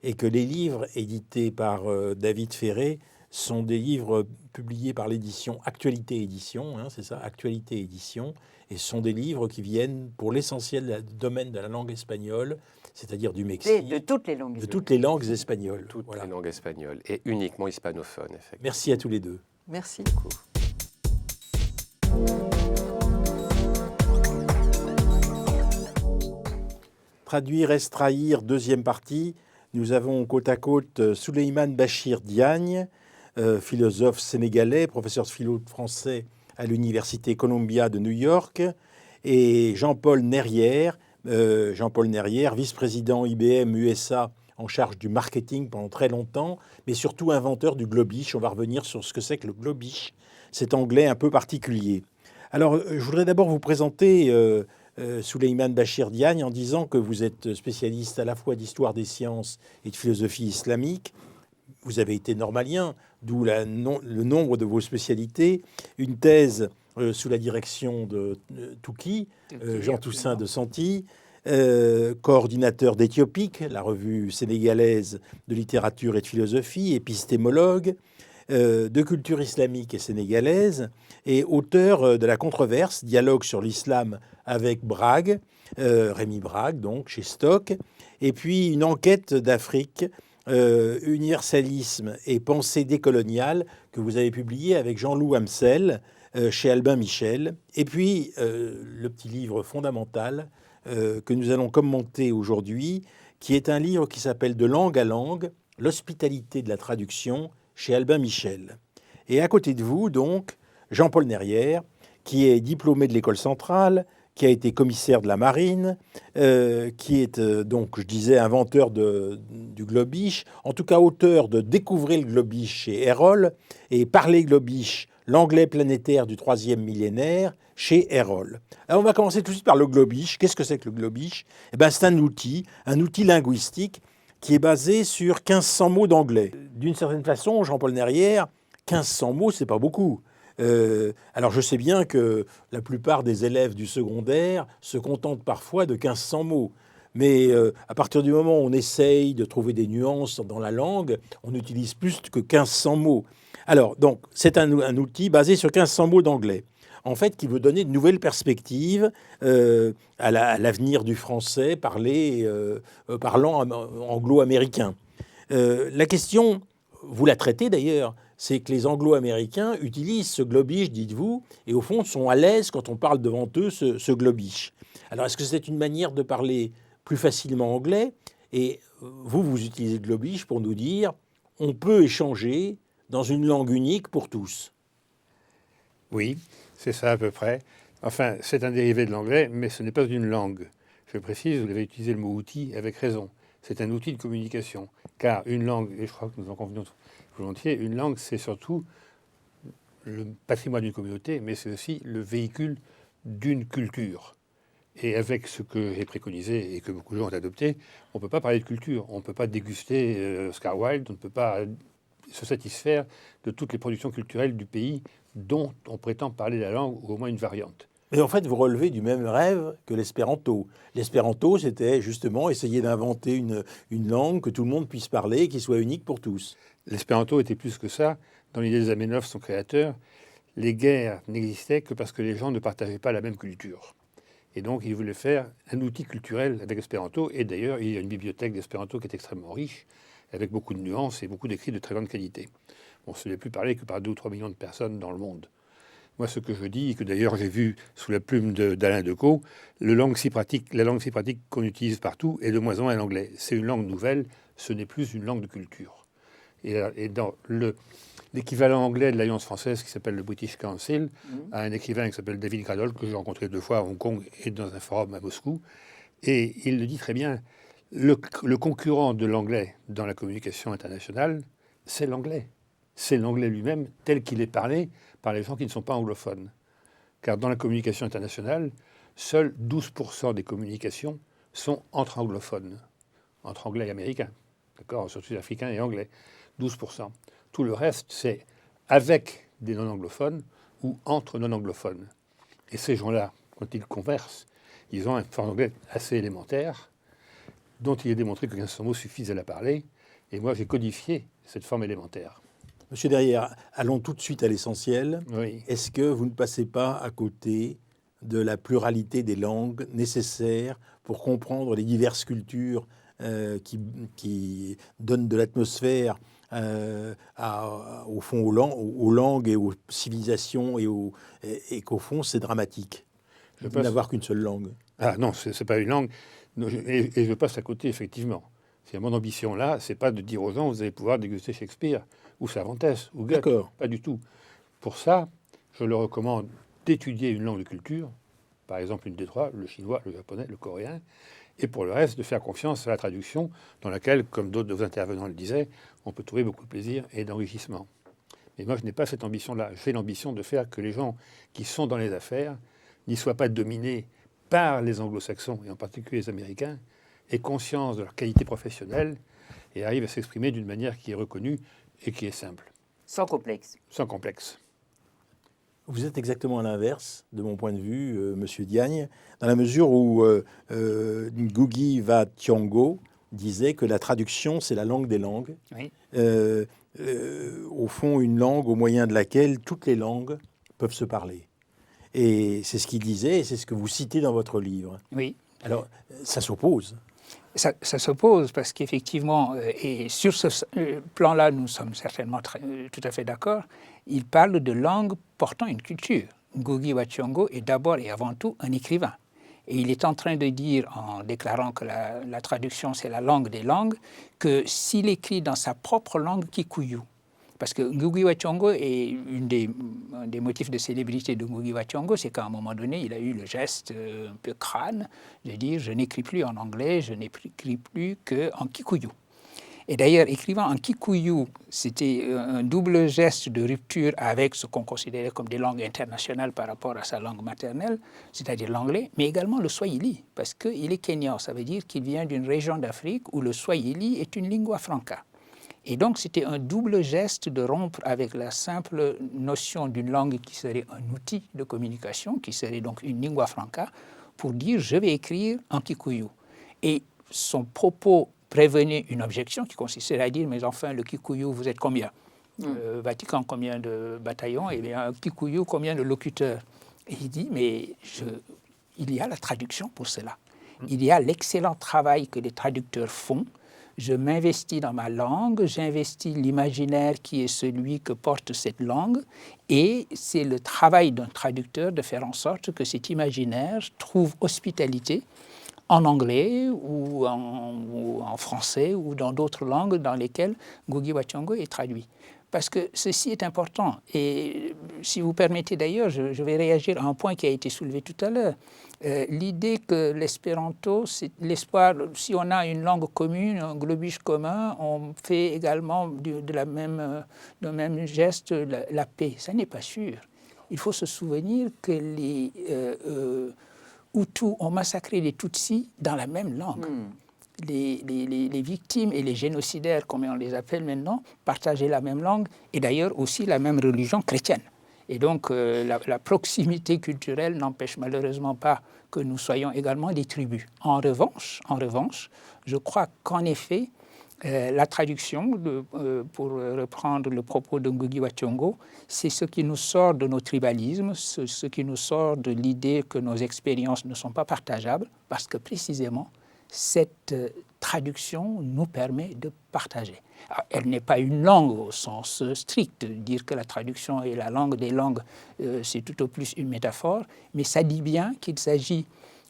Speaker 1: et que les livres édités par David Ferré sont des livres publiés par l'édition Actualité Édition, hein, c'est ça, Actualité Édition, et ce sont des livres qui viennent pour l'essentiel du domaine de la langue espagnole, c'est-à-dire du Mexique,
Speaker 4: De toutes les langues.
Speaker 1: de toutes les langues espagnoles.
Speaker 3: Toutes
Speaker 1: Voilà.
Speaker 3: les langues espagnoles et uniquement hispanophones, effectivement.
Speaker 1: Merci à tous les deux.
Speaker 2: Merci.
Speaker 1: Traduire, extraire, deuxième partie. Nous avons côte à côte Souleymane Bachir Diagne, philosophe sénégalais, professeur de philo français à l'Université Columbia de New York, et Jean-Paul Nerrière, vice-président IBM USA en charge du marketing pendant très longtemps, mais surtout inventeur du globish. On va revenir sur ce que c'est que le globish, cet anglais un peu particulier. Alors, je voudrais d'abord vous présenter Souleymane Bachir Diagne en disant que vous êtes spécialiste à la fois d'histoire des sciences et de philosophie islamique. Vous avez été normalien, d'où le nombre de vos spécialités. Une thèse sous la direction de Touki, Jean Toussaint de Santi, coordinateur d'Éthiopique, la revue sénégalaise de littérature et de philosophie, épistémologue, de culture islamique et sénégalaise, et auteur de La Controverse, dialogue sur l'islam avec Bragg, Rémi Bragg, donc, chez Stock, et puis une enquête d'Afrique, universalisme et pensée décoloniale, que vous avez publié avec Jean-Loup Hamsel, chez Albin Michel, et puis le petit livre fondamental que nous allons commenter aujourd'hui, qui est un livre qui s'appelle De langue à langue, l'hospitalité de la traduction, chez Albin Michel. Et à côté de vous, donc, Jean-Paul Nerrière, qui est diplômé de l'École centrale, qui a été commissaire de la marine, qui est donc, je disais, inventeur du globish, en tout cas auteur de Découvrez le globish chez Erol et Parler globish, l'anglais planétaire du 3e millénaire chez Erol. Alors on va commencer tout de suite par le globish. Qu'est-ce que c'est que le globish ? Eh ben, c'est un outil linguistique qui est basé sur 1500 mots d'anglais. D'une certaine façon, Jean-Paul Nerrière, 1500 mots, c'est pas beaucoup. Alors je sais bien que la plupart des élèves du secondaire se contentent parfois de 1500 mots. Mais à partir du moment où on essaye de trouver des nuances dans la langue, on utilise plus que 1500 mots. Alors, donc, c'est un outil basé sur 1500 mots d'anglais, en fait, qui veut donner de nouvelles perspectives à l'avenir du français parlant anglo-américain. La question, vous la traitez d'ailleurs, c'est que les anglo-américains utilisent ce globish, dites-vous, et au fond sont à l'aise quand on parle devant eux ce globish. Alors, est-ce que c'est une manière de parler plus facilement anglais ? Et vous utilisez le globish pour nous dire, on peut échanger dans une langue unique pour tous.
Speaker 5: Oui, c'est ça à peu près. Enfin, c'est un dérivé de l'anglais, mais ce n'est pas une langue. Je précise, vous avez utilisé le mot outil avec raison. C'est un outil de communication. Car une langue, et je crois que nous en convenons volontiers, une langue, c'est surtout le patrimoine d'une communauté, mais c'est aussi le véhicule d'une culture. Et avec ce que j'ai préconisé et que beaucoup de gens ont adopté, on ne peut pas parler de culture. On ne peut pas déguster Oscar Wilde, on ne peut pas se satisfaire de toutes les productions culturelles du pays dont on prétend parler la langue, ou au moins une variante.
Speaker 1: Mais en fait, vous relevez du même rêve que l'espéranto. L'espéranto, c'était justement essayer d'inventer une langue que tout le monde puisse parler et qui soit unique pour tous.
Speaker 5: L'espéranto était plus que ça. Dans l'idée de Zamenhof, son créateur, les guerres n'existaient que parce que les gens ne partageaient pas la même culture. Et donc, il voulait faire un outil culturel avec l'espéranto. Et d'ailleurs, il y a une bibliothèque d'espéranto qui est extrêmement riche, avec beaucoup de nuances et beaucoup d'écrits de très grande qualité. On ne se l'est plus parlé que par 2 ou 3 millions de personnes dans le monde. Moi, ce que je dis, et que d'ailleurs j'ai vu sous la plume d'Alain Decaux, la langue si pratique qu'on utilise partout est de moins en moins l'anglais. C'est une langue nouvelle, ce n'est plus une langue de culture. Et dans l'équivalent anglais de l'Alliance française qui s'appelle le British Council, a un écrivain qui s'appelle David Gradol, que j'ai rencontré 2 fois à Hong Kong et dans un forum à Moscou. Et il le dit très bien, le concurrent de l'anglais dans la communication internationale, c'est l'anglais. C'est l'anglais lui-même tel qu'il est parlé par les gens qui ne sont pas anglophones. Car dans la communication internationale, seuls 12% des communications sont entre anglophones, entre anglais et américains, d'accord, surtout africains et anglais, 12%. Tout le reste, c'est avec des non-anglophones ou entre non-anglophones. Et ces gens-là, quand ils conversent, ils ont un forme d'anglais assez élémentaire, dont il est démontré que 1500 mots suffisent à la parler. Et moi, j'ai codifié cette forme élémentaire.
Speaker 1: Monsieur Derrière, allons tout de suite à l'essentiel.
Speaker 5: Oui.
Speaker 1: Est-ce que vous ne passez pas à côté de la pluralité des langues nécessaires pour comprendre les diverses cultures qui donnent de l'atmosphère au fond aux langues et aux civilisations et qu'au fond c'est dramatique de n'avoir qu'une seule langue?
Speaker 5: Ah non, c'est pas une langue. Et je passe à côté, effectivement. Mon ambition là, c'est pas de dire aux gens vous allez pouvoir déguster Shakespeare ou Cervantes ou Goethe. Pas du tout. Pour ça, je leur recommande d'étudier une langue de culture, par exemple une des 3, le chinois, le japonais, le coréen, et pour le reste, de faire confiance à la traduction, dans laquelle, comme d'autres de vos intervenants le disaient, on peut trouver beaucoup de plaisir et d'enrichissement. Mais moi, je n'ai pas cette ambition-là. J'ai l'ambition de faire que les gens qui sont dans les affaires n'y soient pas dominés par les anglo-saxons, et en particulier les Américains, aient conscience de leur qualité professionnelle et arrivent à s'exprimer d'une manière qui est reconnue et qui est simple.
Speaker 4: Sans complexe.
Speaker 5: Sans complexe.
Speaker 1: Vous êtes exactement à l'inverse, de mon point de vue, Monsieur Diagne, dans la mesure où Ngugi wa Thiong'o disait que la traduction, c'est la langue des langues.
Speaker 6: Oui.
Speaker 1: Au fond, une langue au moyen de laquelle toutes les langues peuvent se parler. Et c'est ce qu'il disait, et c'est ce que vous citez dans votre livre.
Speaker 6: Oui.
Speaker 1: Alors, ça s'oppose.
Speaker 6: Ça s'oppose parce qu'effectivement, et sur ce plan-là, nous sommes certainement tout à fait d'accord, il parle de langue portant une culture. Ngugi wa Thiong'o est d'abord et avant tout un écrivain. Et il est en train de dire, en déclarant que la traduction c'est la langue des langues, que s'il écrit dans sa propre langue kikuyu, parce que Ngugi wa Thiong'o est un des motifs de célébrité de Ngugi wa Thiong'o, c'est qu'à un moment donné, il a eu le geste un peu crâne de dire « je n'écris plus en anglais, je n'écris plus qu'en kikuyu ». Et d'ailleurs, écrivant en kikuyu, c'était un double geste de rupture avec ce qu'on considérait comme des langues internationales par rapport à sa langue maternelle, c'est-à-dire l'anglais, mais également le swahili, parce qu'il est kényan, ça veut dire qu'il vient d'une région d'Afrique où le swahili est une lingua franca. Et donc, c'était un double geste de rompre avec la simple notion d'une langue qui serait un outil de communication, qui serait donc une lingua franca, pour dire « je vais écrire en kikuyu ». Et son propos prévenait une objection qui consistait à dire « mais enfin, le kikuyu, vous êtes combien Vatican, combien de bataillons? Et bien, kikuyu, combien de locuteurs ?» Et il dit « mais il y a la traduction pour cela. Il y a l'excellent travail que les traducteurs font. Je m'investis dans ma langue, j'investis l'imaginaire qui est celui que porte cette langue, et c'est le travail d'un traducteur de faire en sorte que cet imaginaire trouve hospitalité en anglais ou en français ou dans d'autres langues dans lesquelles Ngugi wa Thiong'o est traduit. parce que ceci est important. Et si vous permettez d'ailleurs, je vais réagir à un point qui a été soulevé tout à l'heure. L'idée que l'espéranto, c'est l'espoir, si on a une langue commune, un globish commun, on fait également le même geste la paix. Ça n'est pas sûr. Il faut se souvenir que les Hutus ont massacré les Tutsis dans la même langue. Les victimes et les génocidaires, comme on les appelle maintenant, partageaient la même langue et d'ailleurs aussi la même religion chrétienne. Et donc la proximité culturelle n'empêche malheureusement pas que nous soyons également des tribus. En revanche, je crois qu'en effet, la traduction, pour reprendre le propos de Ngugi wa Thiong'o, c'est ce qui nous sort de nos tribalismes, ce qui nous sort de l'idée que nos expériences ne sont pas partageables, parce que précisément, cette traduction nous permet de partager. Alors, elle n'est pas une langue au sens strict. Dire que la traduction est la langue des langues, c'est tout au plus une métaphore, mais ça dit bien qu'il s'agit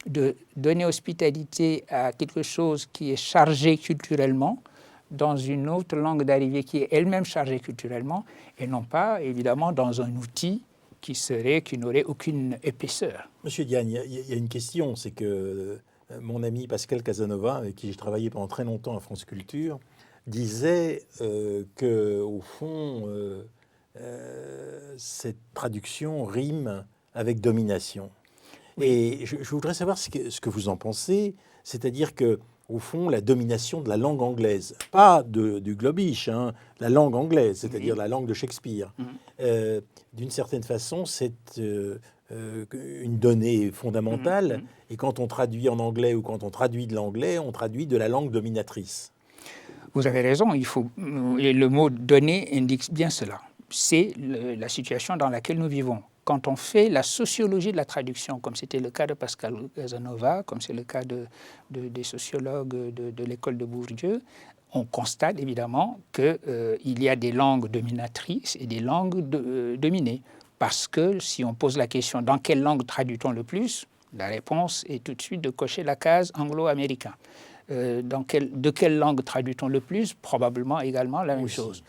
Speaker 6: de donner hospitalité à quelque chose qui est chargé culturellement dans une autre langue d'arrivée qui est elle-même chargée culturellement et non pas, évidemment, dans un outil qui n'aurait aucune épaisseur.
Speaker 1: Monsieur Diagne, il y a une question, c'est que mon ami Pascal Casanova, avec qui j'ai travaillé pendant très longtemps à France Culture, disait qu'au fond, cette traduction rime avec domination. Et je voudrais savoir ce que vous en pensez, c'est-à-dire que au fond, la domination de la langue anglaise, pas du globish, hein, la langue anglaise, c'est-à-dire la langue de Shakespeare. D'une certaine façon, c'est une donnée fondamentale. Et quand on traduit en anglais ou quand on traduit de l'anglais, on traduit de la langue dominatrice.
Speaker 6: Vous avez raison, le mot « donner » indique bien cela. C'est la situation dans laquelle nous vivons. Quand on fait la sociologie de la traduction, comme c'était le cas de Pascal Casanova, comme c'est le cas des sociologues de l'école de Bourdieu, on constate évidemment qu'il y a des langues dominatrices et des langues dominées. Parce que si on pose la question « dans quelle langue traduit-on le plus ?», la réponse est tout de suite de cocher la case anglo-américain. De quelle langue traduit-on le plus? Probablement également la même chose.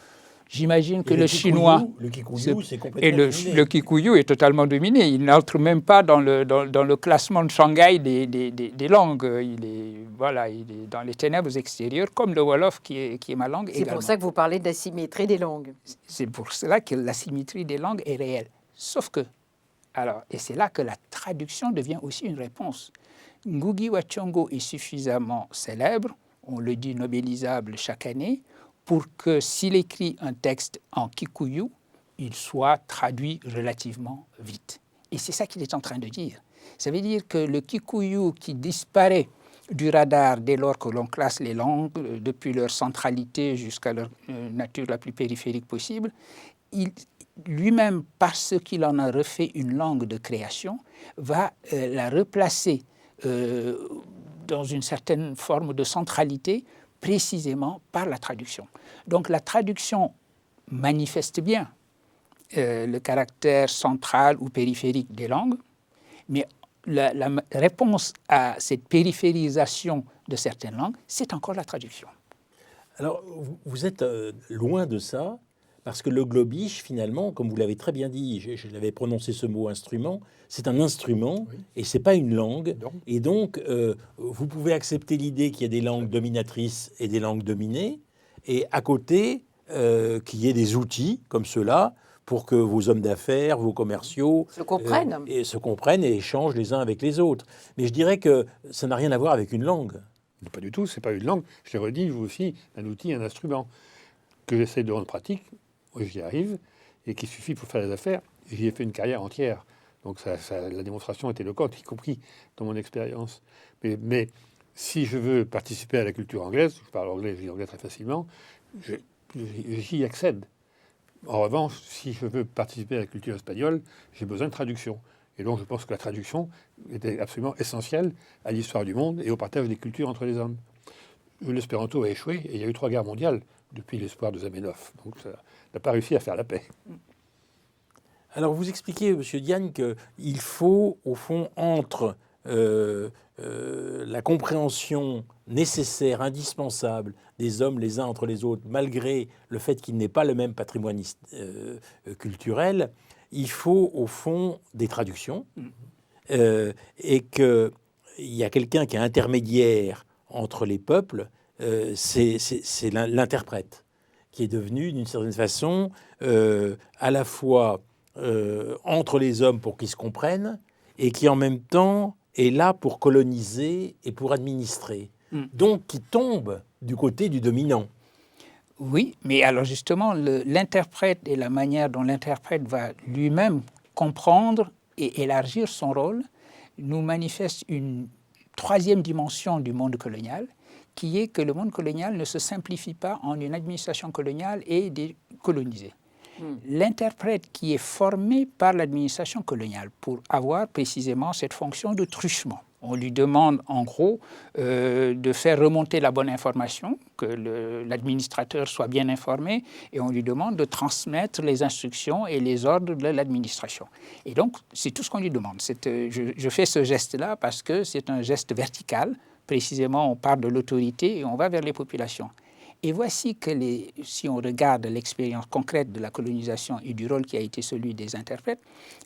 Speaker 6: J'imagine que le chinois
Speaker 1: le kikuyu, c'est complètement
Speaker 6: et le kikuyu est totalement dominé. Il n'entre même pas dans le classement de Shanghai des langues. Il est dans les ténèbres extérieures, comme le wolof qui est ma langue.
Speaker 4: C'est pour ça que vous parlez d'asymétrie des langues.
Speaker 6: C'est pour cela que l'asymétrie des langues est réelle. Sauf que, et c'est là que la traduction devient aussi une réponse. Ngugi wa Thiong'o est suffisamment célèbre, on le dit nobelisable chaque année, pour que s'il écrit un texte en kikuyu, il soit traduit relativement vite. Et c'est ça qu'il est en train de dire. Ça veut dire que le kikuyu qui disparaît du radar dès lors que l'on classe les langues, depuis leur centralité jusqu'à leur nature la plus périphérique possible, lui-même, parce qu'il en a refait une langue de création, va la replacer dans une certaine forme de centralité, précisément par la traduction. Donc la traduction manifeste bien le caractère central ou périphérique des langues, mais la réponse à cette périphérisation de certaines langues, c'est encore la traduction.
Speaker 1: Alors, vous êtes loin de ça, parce que le globish, finalement, comme vous l'avez très bien dit, je l'avais prononcé ce mot instrument, c'est un instrument et c'est pas une langue. Non. Et donc, vous pouvez accepter l'idée qu'il y a des langues dominatrices et des langues dominées, et à côté, qu'il y ait des outils comme ceux-là pour que vos hommes d'affaires, vos commerciaux
Speaker 4: se comprennent
Speaker 1: et échangent les uns avec les autres. Mais je dirais que ça n'a rien à voir avec une langue.
Speaker 5: Pas du tout, c'est pas une langue. Je l'ai redit, vous aussi, un outil, un instrument que j'essaie de rendre pratique. J'y arrive, et qu'il suffit pour faire des affaires. J'y ai fait une carrière entière. Donc la démonstration est éloquente, y compris dans mon expérience. Mais si je veux participer à la culture anglaise, je parle anglais, je lis anglais très facilement, j'y accède. En revanche, si je veux participer à la culture espagnole, j'ai besoin de traduction. Et donc je pense que la traduction était absolument essentielle à l'histoire du monde et au partage des cultures entre les hommes. L'espéranto a échoué, et il y a eu 3 guerres mondiales depuis l'espoir de Zamenhof. Donc ça n'a pas réussi à faire la paix.
Speaker 1: Alors vous expliquez, Monsieur Diagne, qu'il faut, au fond, entre la compréhension nécessaire, indispensable des hommes les uns entre les autres, malgré le fait qu'ils n'aient pas le même patrimoine culturel, il faut au fond des traductions et qu'il y a quelqu'un qui est intermédiaire entre les peuples, c'est l'interprète, qui est devenu d'une certaine façon à la fois entre les hommes pour qu'ils se comprennent et qui en même temps est là pour coloniser et pour administrer. Donc qui tombe du côté du dominant.
Speaker 6: Oui, mais alors justement, l'interprète et la manière dont l'interprète va lui-même comprendre et élargir son rôle nous manifeste une troisième dimension du monde colonial, qui est que le monde colonial ne se simplifie pas en une administration coloniale et des colonisés. L'interprète qui est formé par l'administration coloniale pour avoir précisément cette fonction de truchement. On lui demande en gros de faire remonter la bonne information, que l'administrateur soit bien informé, et on lui demande de transmettre les instructions et les ordres de l'administration. Et donc, c'est tout ce qu'on lui demande. Je fais ce geste-là parce que c'est un geste vertical. Précisément, on part de l'autorité et on va vers les populations. Et voici que si on regarde l'expérience concrète de la colonisation et du rôle qui a été celui des interprètes,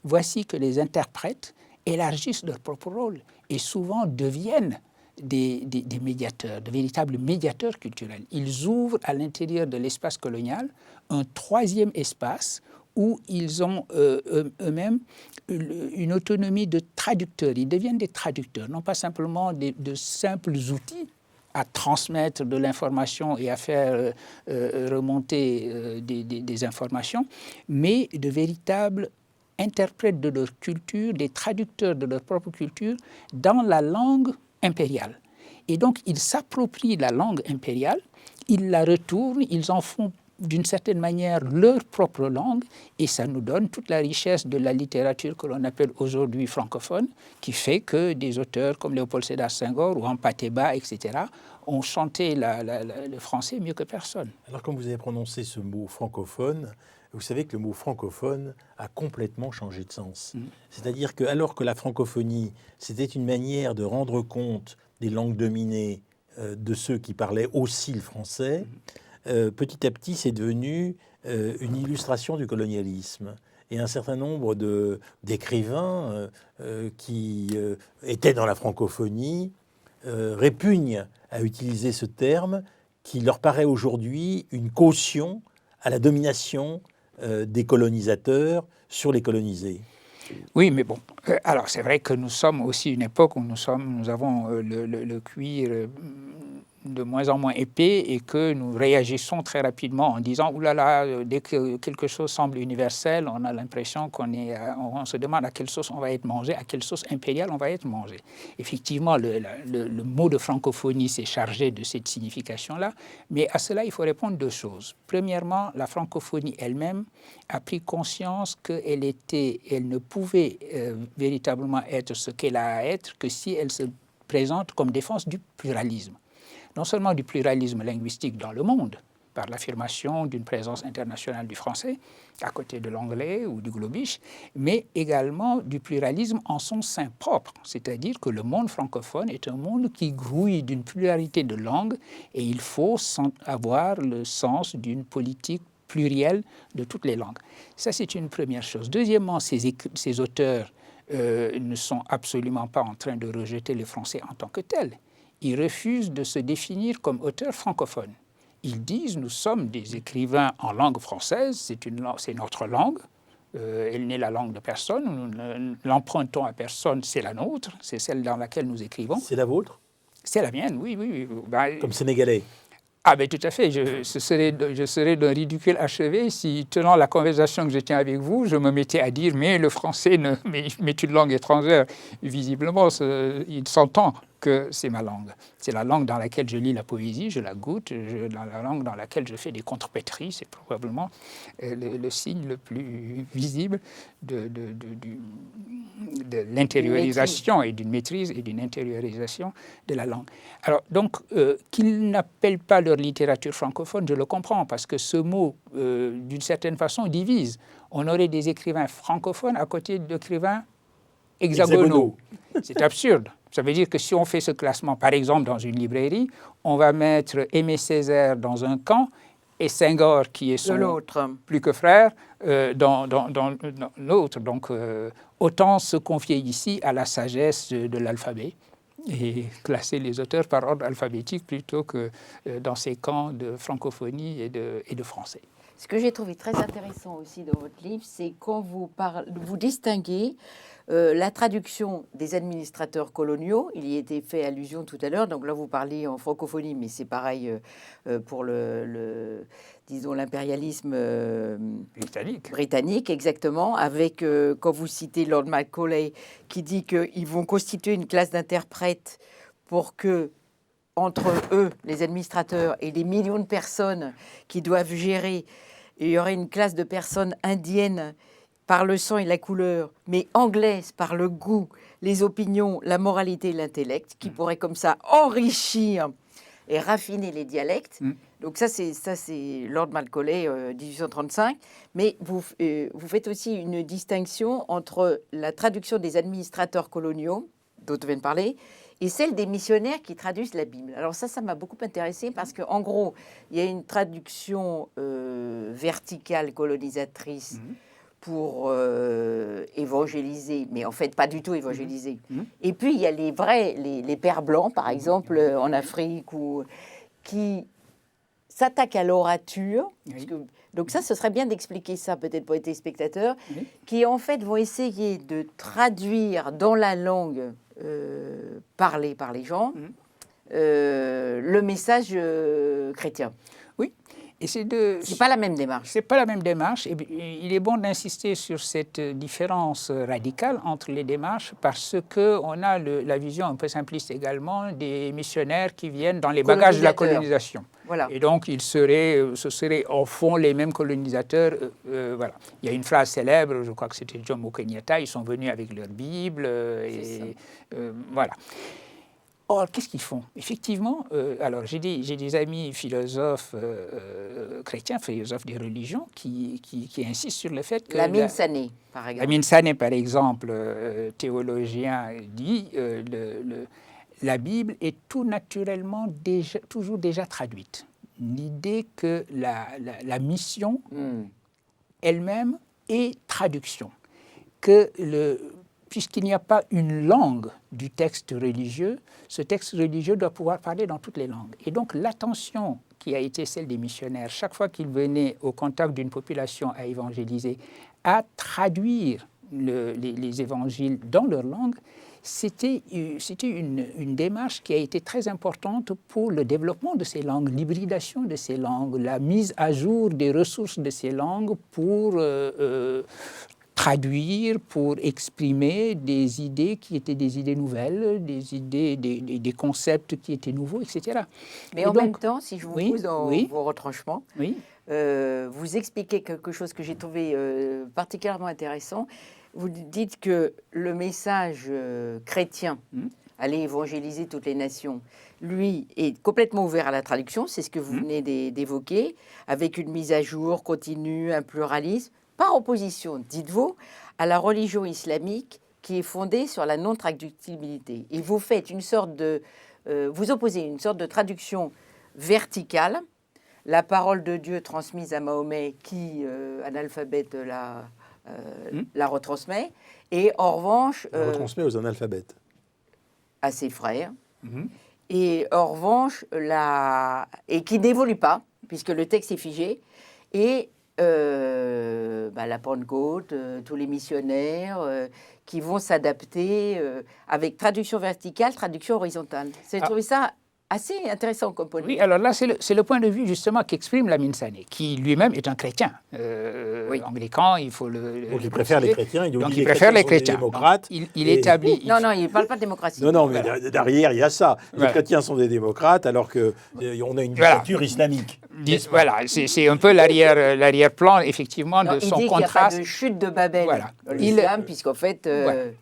Speaker 6: voici que les interprètes élargissent leur propre rôle et souvent deviennent des médiateurs, de véritables médiateurs culturels. Ils ouvrent à l'intérieur de l'espace colonial un troisième espace où ils ont eux-mêmes une autonomie de traducteurs. Ils deviennent des traducteurs, non pas simplement de simples outils à transmettre de l'information et à faire remonter des informations, mais de véritables interprètes de leur culture, des traducteurs de leur propre culture dans la langue impériale. Et donc, ils s'approprient la langue impériale, ils la retournent, ils en font d'une certaine manière leur propre langue, et ça nous donne toute la richesse de la littérature que l'on appelle aujourd'hui francophone, qui fait que des auteurs comme Léopold Sédar Senghor ou Hampâté-Bâ, etc., ont chanté le français mieux que personne.
Speaker 1: Alors, quand vous avez prononcé ce mot francophone, vous savez que le mot francophone a complètement changé de sens. C'est-à-dire que, alors que la francophonie, c'était une manière de rendre compte des langues dominées de ceux qui parlaient aussi le français, petit à petit, c'est devenu une illustration du colonialisme. Et un certain nombre d'écrivains qui étaient dans la francophonie répugnent à utiliser ce terme qui leur paraît aujourd'hui une caution à la domination des colonisateurs sur les colonisés.
Speaker 6: Oui, mais bon, alors c'est vrai que nous sommes aussi une époque où nous avons le cuir de moins en moins épais et que nous réagissons très rapidement en disant « Ouh là là, dès que quelque chose semble universel, on a l'impression on se demande à quelle sauce on va être mangé, à quelle sauce impériale on va être mangé. » Effectivement, le mot de francophonie s'est chargé de cette signification-là, mais à cela, il faut répondre deux choses. Premièrement, la francophonie elle-même a pris conscience qu'elle ne pouvait véritablement être ce qu'elle a à être que si elle se présente comme défense du pluralisme. Non seulement du pluralisme linguistique dans le monde, par l'affirmation d'une présence internationale du français, à côté de l'anglais ou du globish, mais également du pluralisme en son sein propre. C'est-à-dire que le monde francophone est un monde qui grouille d'une pluralité de langues et il faut avoir le sens d'une politique plurielle de toutes les langues. Ça, c'est une première chose. Deuxièmement, ces auteurs ne sont absolument pas en train de rejeter le français en tant que tel. Ils refusent de se définir comme auteurs francophones. Ils disent « nous sommes des écrivains en langue française, c'est notre langue, elle n'est la langue de personne, nous l'empruntons à personne, c'est la nôtre, c'est celle dans laquelle nous écrivons. »
Speaker 1: C'est la vôtre?
Speaker 6: C'est la mienne, oui.
Speaker 1: Comme sénégalais?
Speaker 6: Ah ben tout à fait, je serais d'un ridicule achevé si, tenant la conversation que je tiens avec vous, je me mettais à dire « mais le français m'est une langue étrangère ». Visiblement, il s'entend que c'est ma langue. C'est la langue dans laquelle je lis la poésie, je la goûte, dans la langue dans laquelle je fais des contrepétries. C'est probablement le signe le plus visible de l'intériorisation et d'une maîtrise et d'une intériorisation de la langue. Alors, donc, qu'ils n'appellent pas leur littérature francophone, je le comprends, parce que ce mot, d'une certaine façon, divise. On aurait des écrivains francophones à côté d'écrivains hexagonaux. C'est absurde. Ça veut dire que si on fait ce classement, par exemple, dans une librairie, on va mettre Aimé Césaire dans un camp et Senghor, qui est son plus que frère, dans l'autre. Donc, autant se confier ici à la sagesse de l'alphabet et classer les auteurs par ordre alphabétique plutôt que dans ces camps de francophonie et de français.
Speaker 4: Ce que j'ai trouvé très intéressant aussi dans votre livre, c'est quand vous distinguez la traduction des administrateurs coloniaux. Il y était fait allusion tout à l'heure. Donc là, vous parliez en francophonie, mais c'est pareil pour disons, l'impérialisme britannique, exactement. Avec, quand vous citez Lord Macaulay, qui dit qu'ils vont constituer une classe d'interprètes pour que, entre eux, les administrateurs, et les millions de personnes qui doivent gérer, il y aurait une classe de personnes indiennes par le sang et la couleur, mais anglaises par le goût, les opinions, la moralité et l'intellect, qui pourraient comme ça enrichir et raffiner les dialectes. Donc ça, c'est Lord Macaulay, 1835. Mais vous faites aussi une distinction entre la traduction des administrateurs coloniaux, dont on vient de parler, et celle des missionnaires qui traduisent la Bible. Alors ça m'a beaucoup intéressé parce qu'en gros, il y a une traduction verticale colonisatrice pour évangéliser, mais en fait pas du tout évangéliser. Et puis il y a les pères blancs, par exemple, en Afrique, qui s'attaquent à l'orature. Donc ça, ce serait bien d'expliquer ça peut-être pour les téléspectateurs, qui en fait vont essayer de traduire dans la langue parlée par les gens le message chrétien.
Speaker 6: Oui. Et c'est
Speaker 4: pas la même démarche.
Speaker 6: C'est pas la même démarche. Et il est bon d'insister sur cette différence radicale entre les démarches parce que on a la vision un peu simpliste également des missionnaires qui viennent dans les bagages de la colonisation.
Speaker 4: Voilà.
Speaker 6: Et donc, ce seraient au fond les mêmes colonisateurs. Voilà. Il y a une phrase célèbre, je crois que c'était Jomo Kenyatta, ils sont venus avec leur Bible. Voilà. Or, qu'est-ce qu'ils font? Effectivement, alors j'ai des amis philosophes chrétiens, philosophes des religions, qui insistent sur le fait que...
Speaker 4: Lamine Sané, par exemple.
Speaker 6: Lamine Sané, par exemple, théologien, dit la Bible est tout naturellement toujours déjà traduite. L'idée que la mission elle-même est traduction. Que puisqu'il n'y a pas une langue du texte religieux, ce texte religieux doit pouvoir parler dans toutes les langues. Et donc l'attention qui a été celle des missionnaires, chaque fois qu'ils venaient au contact d'une population à évangéliser, à traduire les évangiles dans leur langue, c'était une démarche qui a été très importante pour le développement de ces langues, l'hybridation de ces langues, la mise à jour des ressources de ces langues pour traduire, pour exprimer des idées qui étaient des idées nouvelles, des idées, des concepts qui étaient nouveaux, etc.
Speaker 4: Mais en même temps, si je vous pousse dans vos retranchements, vous expliquez quelque chose que j'ai trouvé particulièrement intéressant. Vous dites que le message chrétien, aller évangéliser toutes les nations, lui est complètement ouvert à la traduction, c'est ce que vous venez d'évoquer, avec une mise à jour continue, un pluralisme, par opposition, dites-vous, à la religion islamique qui est fondée sur la non-traductibilité. Et vous faites une sorte de... vous opposez une sorte de traduction verticale, la parole de Dieu transmise à Mahomet qui, analphabète, la retransmet, et en revanche...
Speaker 1: La retransmet aux analphabètes.
Speaker 4: À ses frères. Et en revanche, et qui n'évolue pas, puisque le texte est figé, et... la Pentecôte, tous les missionnaires qui vont s'adapter avec traduction verticale, traduction horizontale. J'ai trouvé ça assez intéressant comme point de vue.
Speaker 6: Oui, alors là, c'est le point de vue justement qu'exprime Lamine Sané, qui lui-même est un chrétien. Anglican, il faut le...
Speaker 1: Donc il préfère les chrétiens, il
Speaker 6: donc il préfère les chrétiens.
Speaker 1: Démocrates.
Speaker 6: Il établit...
Speaker 4: Non, il ne parle pas de démocratie.
Speaker 1: Non, mais derrière, il y a ça. Les chrétiens sont des démocrates alors qu'on a une dictature islamique.
Speaker 6: Voilà, c'est un peu l'arrière-plan, effectivement, de son contraste.
Speaker 4: Il dit qu'il n'y a pas de chute de Babel, l'islam, puisqu'en fait...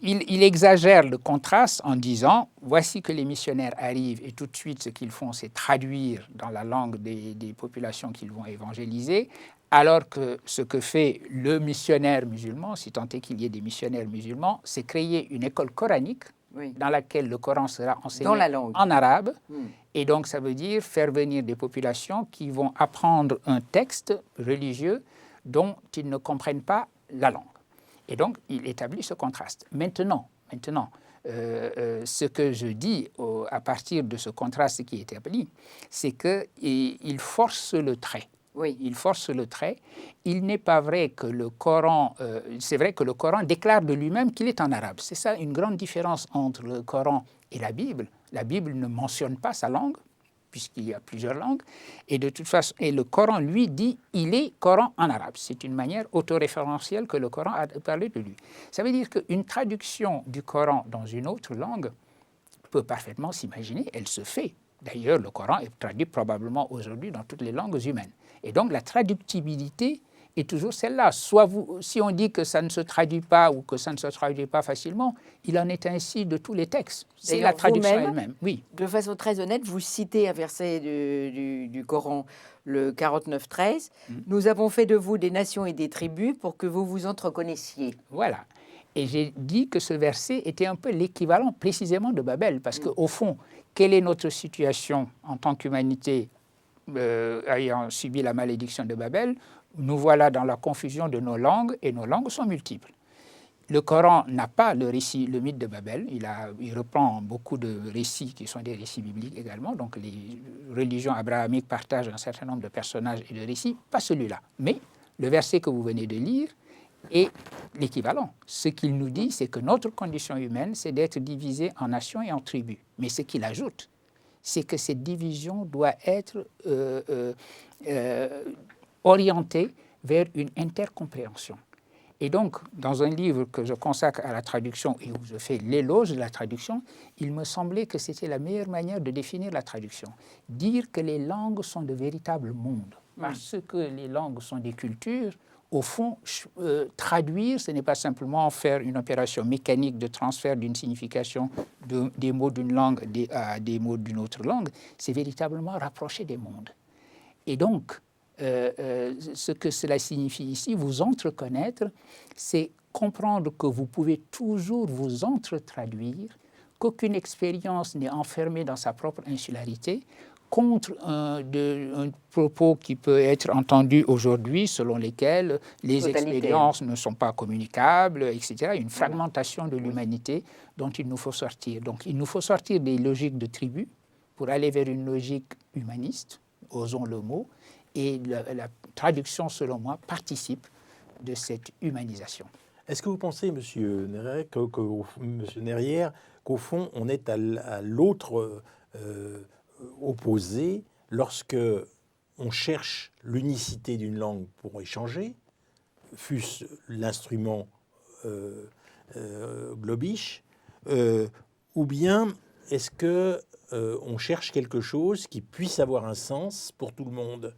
Speaker 6: Il exagère le contraste en disant, voici que les missionnaires arrivent et tout de suite, ce qu'ils font, c'est traduire dans la langue des populations qu'ils vont évangéliser, alors que ce que fait le missionnaire musulman, si tant est qu'il y ait des missionnaires musulmans, c'est créer une école coranique
Speaker 4: Oui.
Speaker 6: dans laquelle le Coran sera enseigné
Speaker 4: Dans la langue.
Speaker 6: en arabe.
Speaker 4: Hmm.
Speaker 6: Et donc, ça veut dire faire venir des populations qui vont apprendre un texte religieux dont ils ne comprennent pas la langue. Et donc, il établit ce contraste. Maintenant, ce que je dis à partir de ce contraste qui est établi, c'est qu'il force le trait.
Speaker 4: Oui.
Speaker 6: Il force le trait. Il n'est pas vrai que le Coran... c'est vrai que le Coran déclare de lui-même qu'il est en arabe. C'est ça une grande différence entre le Coran et la Bible. La Bible ne mentionne pas sa langue, puisqu'il y a plusieurs langues. Et de toute façon, et le Coran, lui, dit il est Coran en arabe. C'est une manière autoréférentielle que le Coran a de parler de lui. Ça veut dire qu'une traduction du Coran dans une autre langue peut parfaitement s'imaginer. Elle se fait. D'ailleurs, le Coran est traduit probablement aujourd'hui dans toutes les langues humaines. Et donc, la traductibilité est toujours celle-là. Soit si on dit que ça ne se traduit pas ou que ça ne se traduit pas facilement, il en est ainsi de tous les textes. C'est
Speaker 4: D'ailleurs,
Speaker 6: la traduction
Speaker 4: vous-même,
Speaker 6: elle-même. Oui.
Speaker 4: De façon très honnête, vous citez un verset du Coran, le 49-13. Nous avons fait de vous des nations et des tribus pour que vous vous entreconnaissiez.
Speaker 6: Voilà. Et j'ai dit que ce verset était un peu l'équivalent précisément de Babel, parce qu'au fond, quelle est notre situation en tant qu'humanité ayant subi la malédiction de Babel? Nous voilà dans la confusion de nos langues, et nos langues sont multiples. Le Coran n'a pas le mythe de Babel. Il reprend beaucoup de récits qui sont des récits bibliques également. Donc les religions abrahamiques partagent un certain nombre de personnages et de récits, pas celui-là. Mais le verset que vous venez de lire est l'équivalent. Ce qu'il nous dit, c'est que notre condition humaine, c'est d'être divisée en nations et en tribus. Mais ce qu'il ajoute, c'est que cette division doit être orientée vers une intercompréhension. Et donc, dans un livre que je consacre à la traduction et où je fais l'éloge de la traduction, il me semblait que c'était la meilleure manière de définir la traduction. Dire que les langues sont de véritables mondes. Parce que les langues sont des cultures, au fond, traduire, ce n'est pas simplement faire une opération mécanique de transfert d'une signification des mots d'une langue à des mots d'une autre langue, c'est véritablement rapprocher des mondes. Et donc, ce que cela signifie ici, vous entreconnaître, c'est comprendre que vous pouvez toujours vous entre-traduire, qu'aucune expérience n'est enfermée dans sa propre insularité, contre un propos qui peut être entendu aujourd'hui, selon lesquels les expériences ne sont pas communicables, etc. Une fragmentation de l'humanité dont il nous faut sortir. Donc il nous faut sortir des logiques de tribu pour aller vers une logique humaniste, osons le mot, et la traduction, selon moi, participe de cette humanisation.
Speaker 1: Est-ce que vous pensez, Monsieur Nerrière, qu'au fond, on est à l'autre opposé lorsque on cherche l'unicité d'une langue pour échanger, fût-ce l'instrument globish, ou bien est-ce que on cherche quelque chose qui puisse avoir un sens pour tout le monde?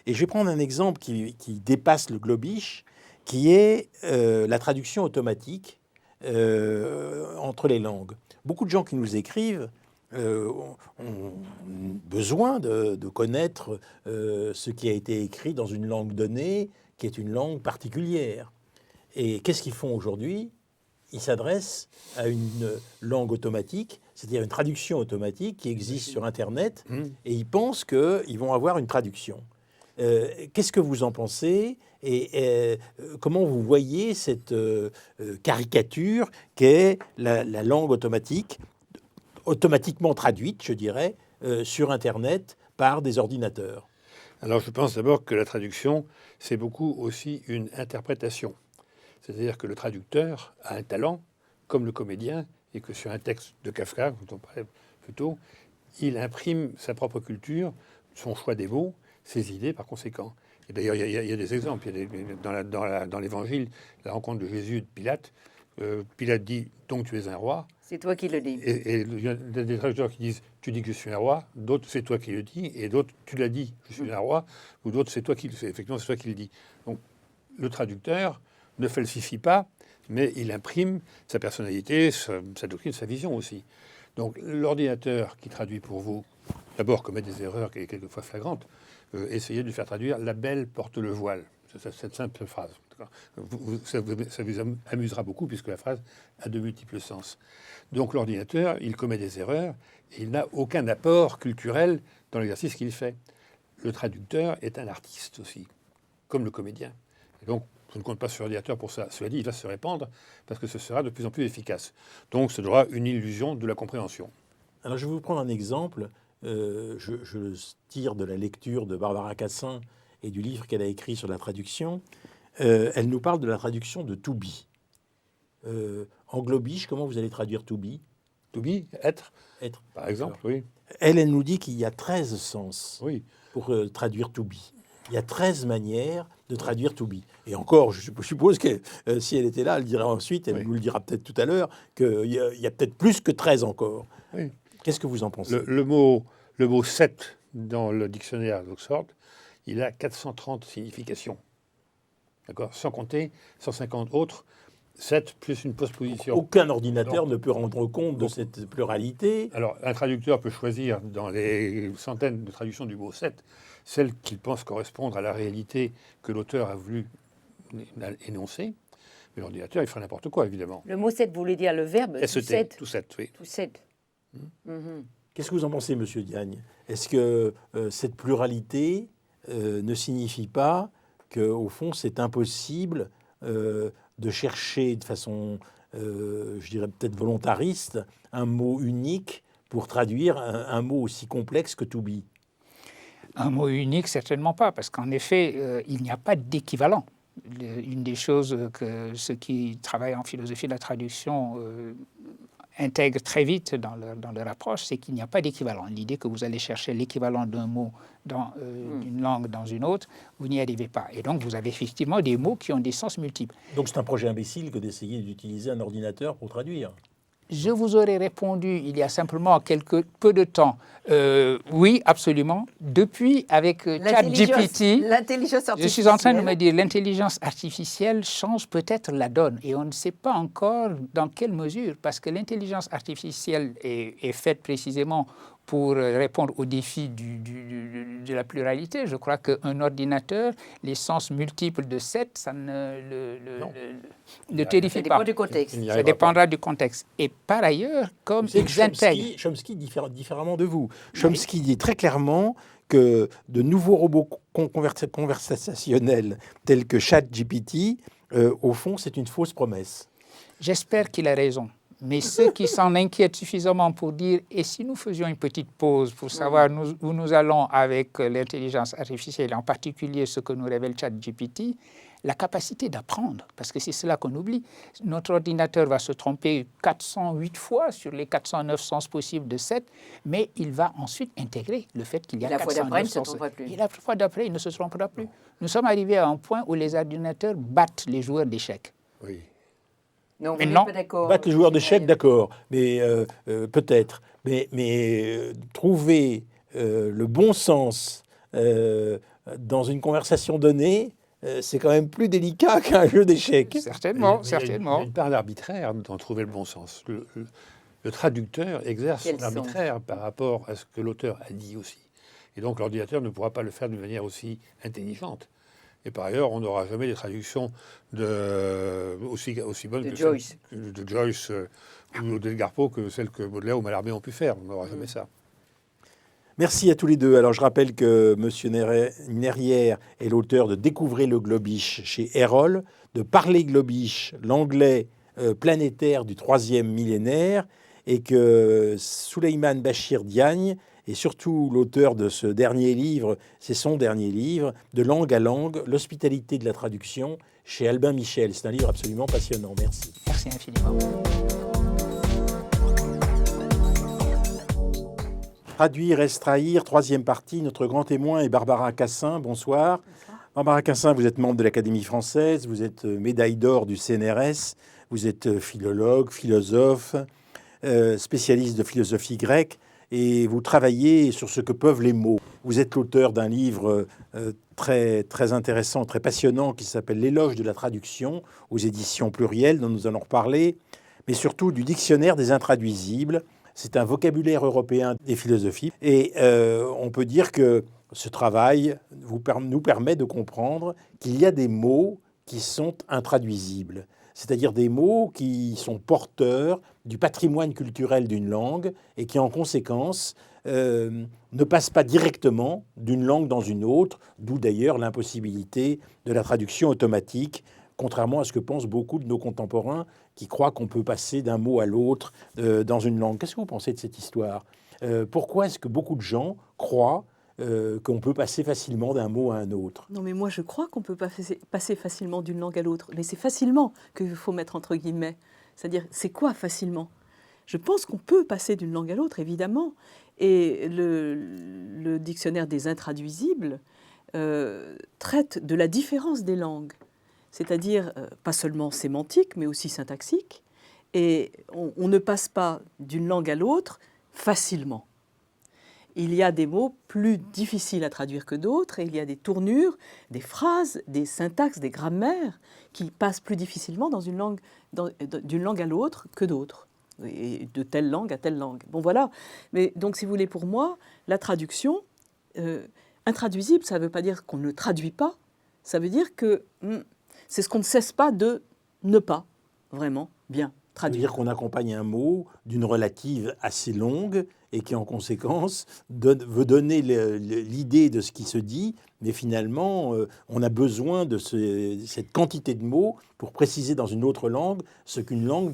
Speaker 1: Et je vais prendre un exemple qui dépasse le globish, qui est la traduction automatique entre les langues. Beaucoup de gens qui nous écrivent ont besoin de connaître ce qui a été écrit dans une langue donnée, qui est une langue particulière. Et qu'est-ce qu'ils font aujourd'hui? Ils s'adressent à une langue automatique, c'est-à-dire une traduction automatique qui existe sur Internet, et ils pensent qu'ils vont avoir une traduction. Qu'est-ce que vous en pensez et comment vous voyez cette caricature qu'est la langue automatique, automatiquement traduite, je dirais, sur Internet par des ordinateurs?
Speaker 5: Alors je pense d'abord que la traduction, c'est beaucoup aussi une interprétation. C'est-à-dire que le traducteur a un talent, comme le comédien, et que sur un texte de Kafka, dont on parlait plus tôt, il imprime sa propre culture, son choix des mots, ses idées par conséquent. Et d'ailleurs, il y a des exemples. Il y a dans l'Évangile, la rencontre de Jésus et de Pilate. Pilate dit « donc tu es un roi ».
Speaker 4: C'est toi qui le dis.
Speaker 5: Et il y a des traducteurs qui disent « tu dis que je suis un roi », d'autres « c'est toi qui le dis », et d'autres « tu l'as dit, je suis un roi », ou d'autres « c'est toi qui le fais ». Effectivement, c'est toi qui le dis. Donc, le traducteur ne falsifie pas, mais il imprime sa personnalité, sa doctrine, sa vision aussi. Donc, l'ordinateur qui traduit pour vous, d'abord commet des erreurs qui sont quelquefois flagrantes. Essayez de faire traduire « la belle porte le voile ». cette simple phrase. Ça vous amusera beaucoup puisque la phrase a de multiples sens. Donc l'ordinateur, il commet des erreurs et il n'a aucun apport culturel dans l'exercice qu'il fait. Le traducteur est un artiste aussi, comme le comédien. Et donc, je ne compte pas sur l'ordinateur pour ça. Cela dit, il va se répandre parce que ce sera de plus en plus efficace. Donc, ce sera une illusion de la compréhension.
Speaker 1: Alors, je vais vous prendre un exemple. Je tire de la lecture de Barbara Cassin et du livre qu'elle a écrit sur la traduction. Elle nous parle de la traduction de to be. En globish, comment vous allez traduire to be?
Speaker 5: To be, être,
Speaker 1: Être.
Speaker 5: par exemple, oui.
Speaker 1: Elle nous dit qu'il y a 13 sens
Speaker 5: Oui.
Speaker 1: pour traduire to be. Il y a 13 manières de traduire to be. Et encore, je suppose que si elle était là, elle dirait ensuite, elle nous le dira peut-être tout à l'heure, qu'il y a peut-être plus que 13 encore.
Speaker 5: Oui.
Speaker 1: Qu'est-ce que vous en pensez?
Speaker 5: Le mot 7 dans le dictionnaire d'Oxford, il a 430 significations. D'accord? Sans compter 150 autres, 7 plus une postposition.
Speaker 1: Aucun ordinateur ne peut rendre compte de cette pluralité.
Speaker 5: Alors, un traducteur peut choisir dans les centaines de traductions du mot 7 celle qu'il pense correspondre à la réalité que l'auteur a voulu énoncer. Mais l'ordinateur, il fera n'importe quoi, évidemment.
Speaker 4: Le mot 7 voulait dire le verbe to set.
Speaker 5: Tout 7, oui.
Speaker 4: To set.
Speaker 1: Qu'est-ce que vous en pensez, Monsieur Diagne? Est-ce que cette pluralité ne signifie pas qu'au fond, c'est impossible de chercher de façon, je dirais peut-être volontariste, un mot unique pour traduire un mot aussi complexe que to be?
Speaker 6: Un mot unique, certainement pas, parce qu'en effet, il n'y a pas d'équivalent. Une des choses que ceux qui travaillent en philosophie de la traduction intègrent très vite dans leur approche, c'est qu'il n'y a pas d'équivalent. L'idée que vous allez chercher l'équivalent d'un mot dans une langue dans une autre, vous n'y arrivez pas. Et donc, vous avez effectivement des mots qui ont des sens multiples.
Speaker 1: Donc, c'est un projet imbécile que d'essayer d'utiliser un ordinateur pour traduire.
Speaker 6: Je vous aurais répondu il y a simplement peu de temps. Oui, absolument. Depuis, avec ChatGPT,
Speaker 2: L'intelligence artificielle.
Speaker 6: je suis en train de me dire l'intelligence artificielle change peut-être la donne. Et on ne sait pas encore dans quelle mesure, parce que l'intelligence artificielle est faite précisément pour répondre aux défis de la pluralité. Je crois qu'un ordinateur, les sens multiples de 7, ça ne terrifie pas.
Speaker 4: Ça dépend du contexte.
Speaker 6: Ça dépendra du contexte. Et par ailleurs, comme ils intègrent...
Speaker 1: Chomsky différemment de vous. Chomsky dit très clairement que de nouveaux robots conversationnels tels que ChatGPT, au fond, c'est une fausse promesse.
Speaker 6: J'espère qu'il a raison. Mais ceux qui s'en inquiètent suffisamment pour dire « et si nous faisions une petite pause pour savoir où nous allons avec l'intelligence artificielle, en particulier ce que nous révèle ChatGPT », la capacité d'apprendre, parce que c'est cela qu'on oublie. Notre ordinateur va se tromper 408 fois sur les 409 sens possibles de 7, mais il va ensuite intégrer le fait qu'il y a 409 sens. Et la fois d'après, il ne se trompera plus. Nous sommes arrivés à un point où les ordinateurs battent les joueurs d'échecs.
Speaker 5: Oui.
Speaker 4: Non,
Speaker 6: mais non.
Speaker 1: Battre les joueurs d'échecs, d'accord, mais peut-être. Mais trouver le bon sens dans une conversation donnée, c'est quand même plus délicat qu'un jeu d'échecs.
Speaker 6: Certainement,
Speaker 5: Il
Speaker 6: certainement.
Speaker 5: y a une part d'arbitraire dans trouver le bon sens. Le traducteur exerce son arbitraire par rapport à ce que l'auteur a dit aussi. Et donc l'ordinateur ne pourra pas le faire d'une manière aussi intelligente. Et par ailleurs, on n'aura jamais des traductions aussi bonnes que
Speaker 4: Joyce.
Speaker 5: celles de Joyce ou d'Edgar Poe que celles que Baudelaire ou Mallarmé ont pu faire. On n'aura jamais ça.
Speaker 1: Merci à tous les deux. Alors, je rappelle que M. Nerrière est l'auteur de Découvrez le globish chez Erol, de Parler globish, l'anglais planétaire du 3e millénaire, et que Souleymane Bachir Diagne est surtout l'auteur de ce dernier livre, c'est son dernier livre, De langue à langue, l'hospitalité de la traduction, chez Albin Michel. C'est un livre absolument passionnant. Merci.
Speaker 6: Merci infiniment.
Speaker 1: Traduire, extraire, troisième partie. Notre grand témoin est Barbara Cassin. Bonsoir. Barbara Cassin, vous êtes membre de l'Académie française, vous êtes médaille d'or du CNRS, vous êtes philologue, philosophe, spécialiste de philosophie grecque, et vous travaillez sur ce que peuvent les mots. Vous êtes l'auteur d'un livre très, très intéressant, très passionnant, qui s'appelle L'éloge de la traduction, aux éditions Pluriel, dont nous allons reparler, mais surtout du dictionnaire des intraduisibles. C'est un vocabulaire européen des philosophies. Et on peut dire que ce travail nous permet de comprendre qu'il y a des mots qui sont intraduisibles, c'est-à-dire des mots qui sont porteurs du patrimoine culturel d'une langue et qui, en conséquence, ne passent pas directement d'une langue dans une autre, d'où d'ailleurs l'impossibilité de la traduction automatique, contrairement à ce que pensent beaucoup de nos contemporains qui croient qu'on peut passer d'un mot à l'autre dans une langue. Qu'est-ce que vous pensez de cette histoire ? Pourquoi est-ce que beaucoup de gens croient qu'on peut passer facilement d'un mot à un autre?
Speaker 7: Non, mais moi, je crois qu'on peut passer facilement d'une langue à l'autre. Mais c'est facilement qu'il faut mettre entre guillemets. C'est-à-dire, c'est quoi facilement? Je pense qu'on peut passer d'une langue à l'autre, évidemment. Et le dictionnaire des intraduisibles traite de la différence des langues. C'est-à-dire, pas seulement sémantique, mais aussi syntaxique. Et on ne passe pas d'une langue à l'autre facilement. Il y a des mots plus difficiles à traduire que d'autres, et il y a des tournures, des phrases, des syntaxes, des grammaires qui passent plus difficilement d'une langue à l'autre que d'autres, et de telle langue à telle langue. Bon, voilà. Mais donc, si vous voulez, pour moi, la traduction, intraduisible, ça ne veut pas dire qu'on ne traduit pas, ça veut dire que c'est ce qu'on ne cesse pas de ne pas vraiment bien traduire.
Speaker 1: Ça veut dire qu'on accompagne un mot d'une relative assez longue et qui, en conséquence, veut donner l'idée de ce qui se dit, mais finalement, on a besoin de cette quantité de mots pour préciser dans une autre langue ce qu'une langue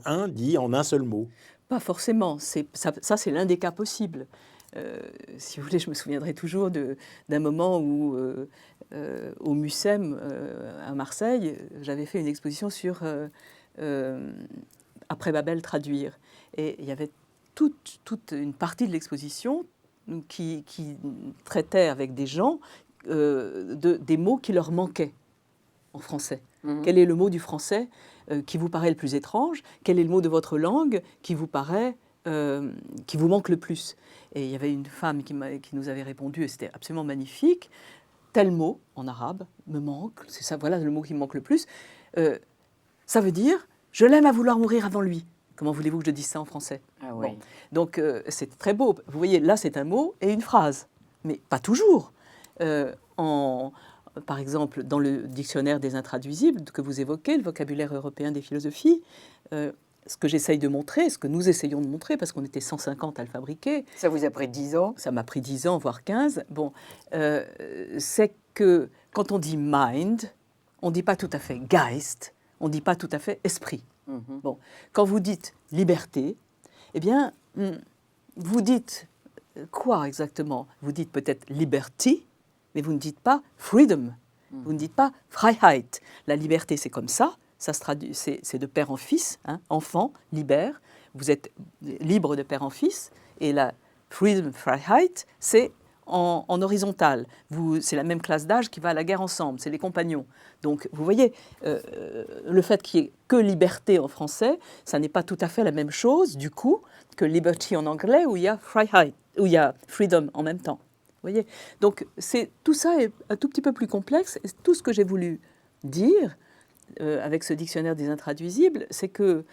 Speaker 1: 1 dit en un seul mot.
Speaker 7: Pas forcément. Ça, c'est l'un des cas possibles. Si vous voulez, je me souviendrai toujours d'un moment où, au Mucem, à Marseille, j'avais fait une exposition sur Après Babel traduire. Et il y avait toute une partie de l'exposition qui traitait avec des gens des mots qui leur manquaient en français. Mmh. Quel est le mot du français qui vous paraît le plus étrange? Quel est le mot de votre langue qui vous paraît, qui vous manque le plus? Et il y avait une femme qui nous avait répondu, et c'était absolument magnifique. Tel mot en arabe me manque, c'est ça, voilà le mot qui me manque le plus. Ça veut dire je l'aime à vouloir mourir avant lui. Comment voulez-vous que je dise ça en français?
Speaker 4: Ah oui.
Speaker 7: Bon. Donc c'est très beau. Vous voyez, là c'est un mot et une phrase, mais pas toujours. Par exemple, dans le dictionnaire des intraduisibles que vous évoquez, le vocabulaire européen des philosophies, ce que j'essaye de montrer, ce que nous essayons de montrer, parce qu'on était 150 à le fabriquer.
Speaker 4: Ça vous a pris 10 ans?
Speaker 7: Ça m'a pris 10 ans, voire 15. Bon, c'est que quand on dit mind, on ne dit pas tout à fait Geist, on ne dit pas tout à fait esprit. Mm-hmm. Bon, quand vous dites liberté, eh bien, vous dites quoi exactement? Vous dites peut-être liberty, mais vous ne dites pas freedom, vous ne dites pas Freiheit. La liberté, c'est comme ça se traduit, c'est de père en fils, hein, enfant, libère, vous êtes libre de père en fils, et la freedom, Freiheit, c'est en horizontal. C'est la même classe d'âge qui va à la guerre ensemble, c'est les compagnons. Donc, vous voyez, le fait qu'il n'y ait que liberté en français, ça n'est pas tout à fait la même chose, du coup, que liberty en anglais, où il y a Freiheit, où il y a freedom en même temps. Vous voyez, donc tout ça est un tout petit peu plus complexe. Et tout ce que j'ai voulu dire avec ce dictionnaire des intraduisibles, c'est que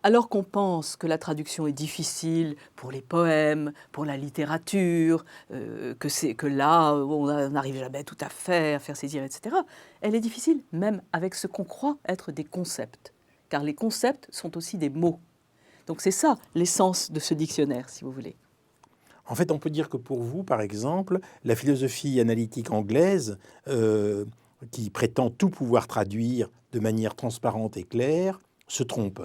Speaker 7: alors qu'on pense que la traduction est difficile pour les poèmes, pour la littérature, que là on n'arrive jamais tout à fait à faire saisir, etc., elle est difficile même avec ce qu'on croit être des concepts, car les concepts sont aussi des mots. Donc c'est ça l'essence de ce dictionnaire, si vous voulez.
Speaker 1: En fait, on peut dire que pour vous, par exemple, la philosophie analytique anglaise, qui prétend tout pouvoir traduire de manière transparente et claire, se trompe.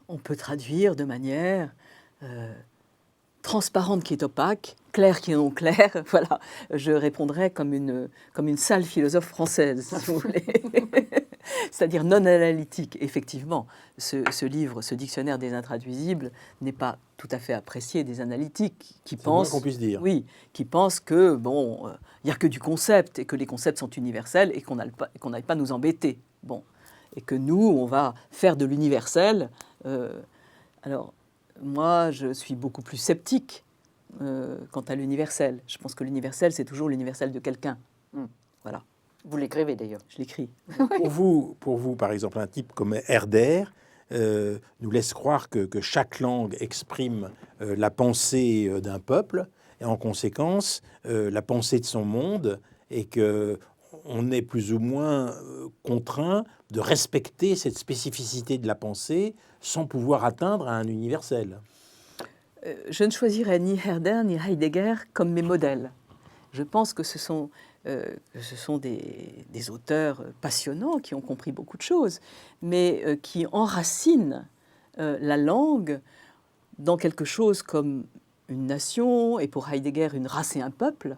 Speaker 7: On peut traduire de manière transparente qui est opaque, claire qui est non claire. Voilà, je répondrais comme une sale philosophe française, si vous voulez. C'est-à-dire non analytique. Effectivement, ce livre, ce dictionnaire des intraduisibles, n'est pas tout à fait apprécié des analytiques qui pensent,
Speaker 1: qu'on puisse dire.
Speaker 7: Oui, qui pensent que bon, il n'y a que du concept et que les concepts sont universels et qu'on n'aille pas nous embêter. Bon, et que nous, on va faire de l'universel. Alors, moi, je suis beaucoup plus sceptique quant à l'universel. Je pense que l'universel, c'est toujours l'universel de quelqu'un. Voilà.
Speaker 4: Vous l'écrivez d'ailleurs.
Speaker 7: Je l'écris.
Speaker 1: Pour vous, par exemple, un type comme Herder, nous laisse croire que chaque langue exprime la pensée d'un peuple, et en conséquence, la pensée de son monde, et qu'on est plus ou moins contraint de respecter cette spécificité de la pensée sans pouvoir atteindre à un universel.
Speaker 7: Je ne choisirais ni Herder ni Heidegger comme mes modèles. Je pense que ce sont des auteurs passionnants qui ont compris beaucoup de choses, mais qui enracinent la langue dans quelque chose comme une nation, et pour Heidegger, une race et un peuple.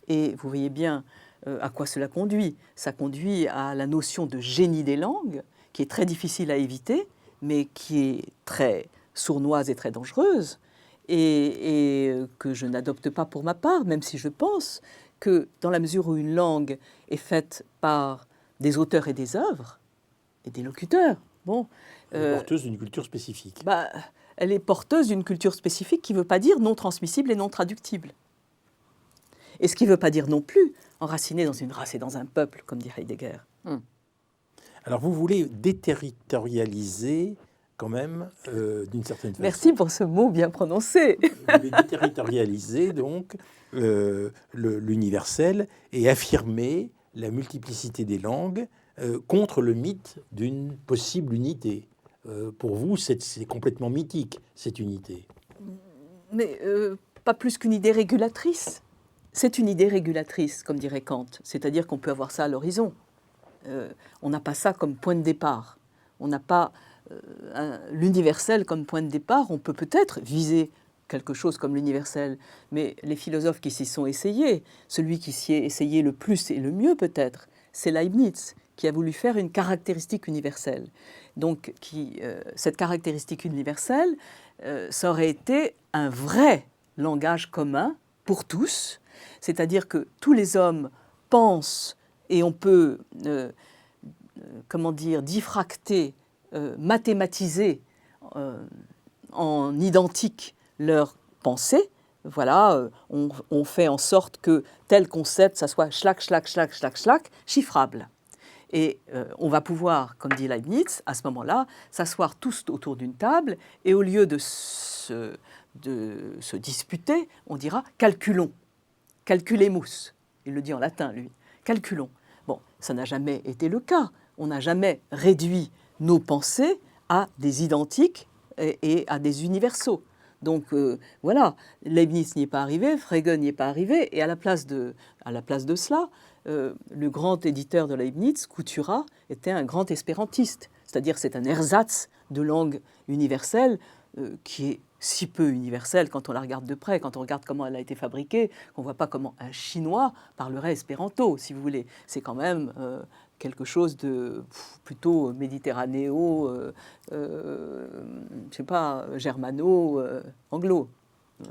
Speaker 7: Et vous voyez bien à quoi cela conduit. Ça conduit à la notion de génie des langues, qui est très difficile à éviter, mais qui est très sournoise et très dangereuse, et que je n'adopte pas pour ma part, même si je pense que dans la mesure où une langue est faite par des auteurs et des œuvres, et des locuteurs, bon,
Speaker 1: Elle est porteuse d'une culture spécifique.
Speaker 7: Elle est porteuse d'une culture spécifique qui ne veut pas dire non transmissible et non traductible. Et ce qui ne veut pas dire non plus enraciné dans une race et dans un peuple, comme dit Heidegger.
Speaker 1: Alors vous voulez déterritorialiser quand même, d'une certaine façon.
Speaker 7: Merci pour ce mot bien prononcé.
Speaker 1: Vous voulez déterritorialiser donc l'universel et affirmer la multiplicité des langues contre le mythe d'une possible unité. Pour vous, c'est complètement mythique, cette unité.
Speaker 7: Mais pas plus qu'une idée régulatrice. C'est une idée régulatrice, comme dirait Kant. C'est-à-dire qu'on peut avoir ça à l'horizon. On n'a pas ça comme point de départ. On n'a pas l'universel comme point de départ. On peut peut-être viser quelque chose comme l'universel, mais les philosophes qui s'y sont essayés, celui qui s'y est essayé le plus et le mieux peut-être, c'est Leibniz, qui a voulu faire une caractéristique universelle. Donc, cette caractéristique universelle, ça aurait été un vrai langage commun pour tous, c'est-à-dire que tous les hommes pensent et on peut, diffracter, mathématiser en identique leur pensée. Voilà, on fait en sorte que tel concept, ça soit schlac, schlac, schlac, schlac, schlac, chiffrable. Et on va pouvoir, comme dit Leibniz, à ce moment-là, s'asseoir tous autour d'une table et au lieu de se disputer, on dira « calculons »,« calculemus ». Il le dit en latin, lui, « calculons ». Bon, ça n'a jamais été le cas. On n'a jamais réduit nos pensées à des identiques et à des universaux. Donc voilà, Leibniz n'y est pas arrivé, Frege n'y est pas arrivé, et à la place de cela, le grand éditeur de Leibniz, Coutura, était un grand espérantiste, c'est-à-dire c'est un ersatz de langue universelle qui est si peu universelle quand on la regarde de près, quand on regarde comment elle a été fabriquée, qu'on ne voit pas comment un Chinois parlerait espéranto, si vous voulez. C'est quand même quelque chose de plutôt méditerranéo, germano, anglo.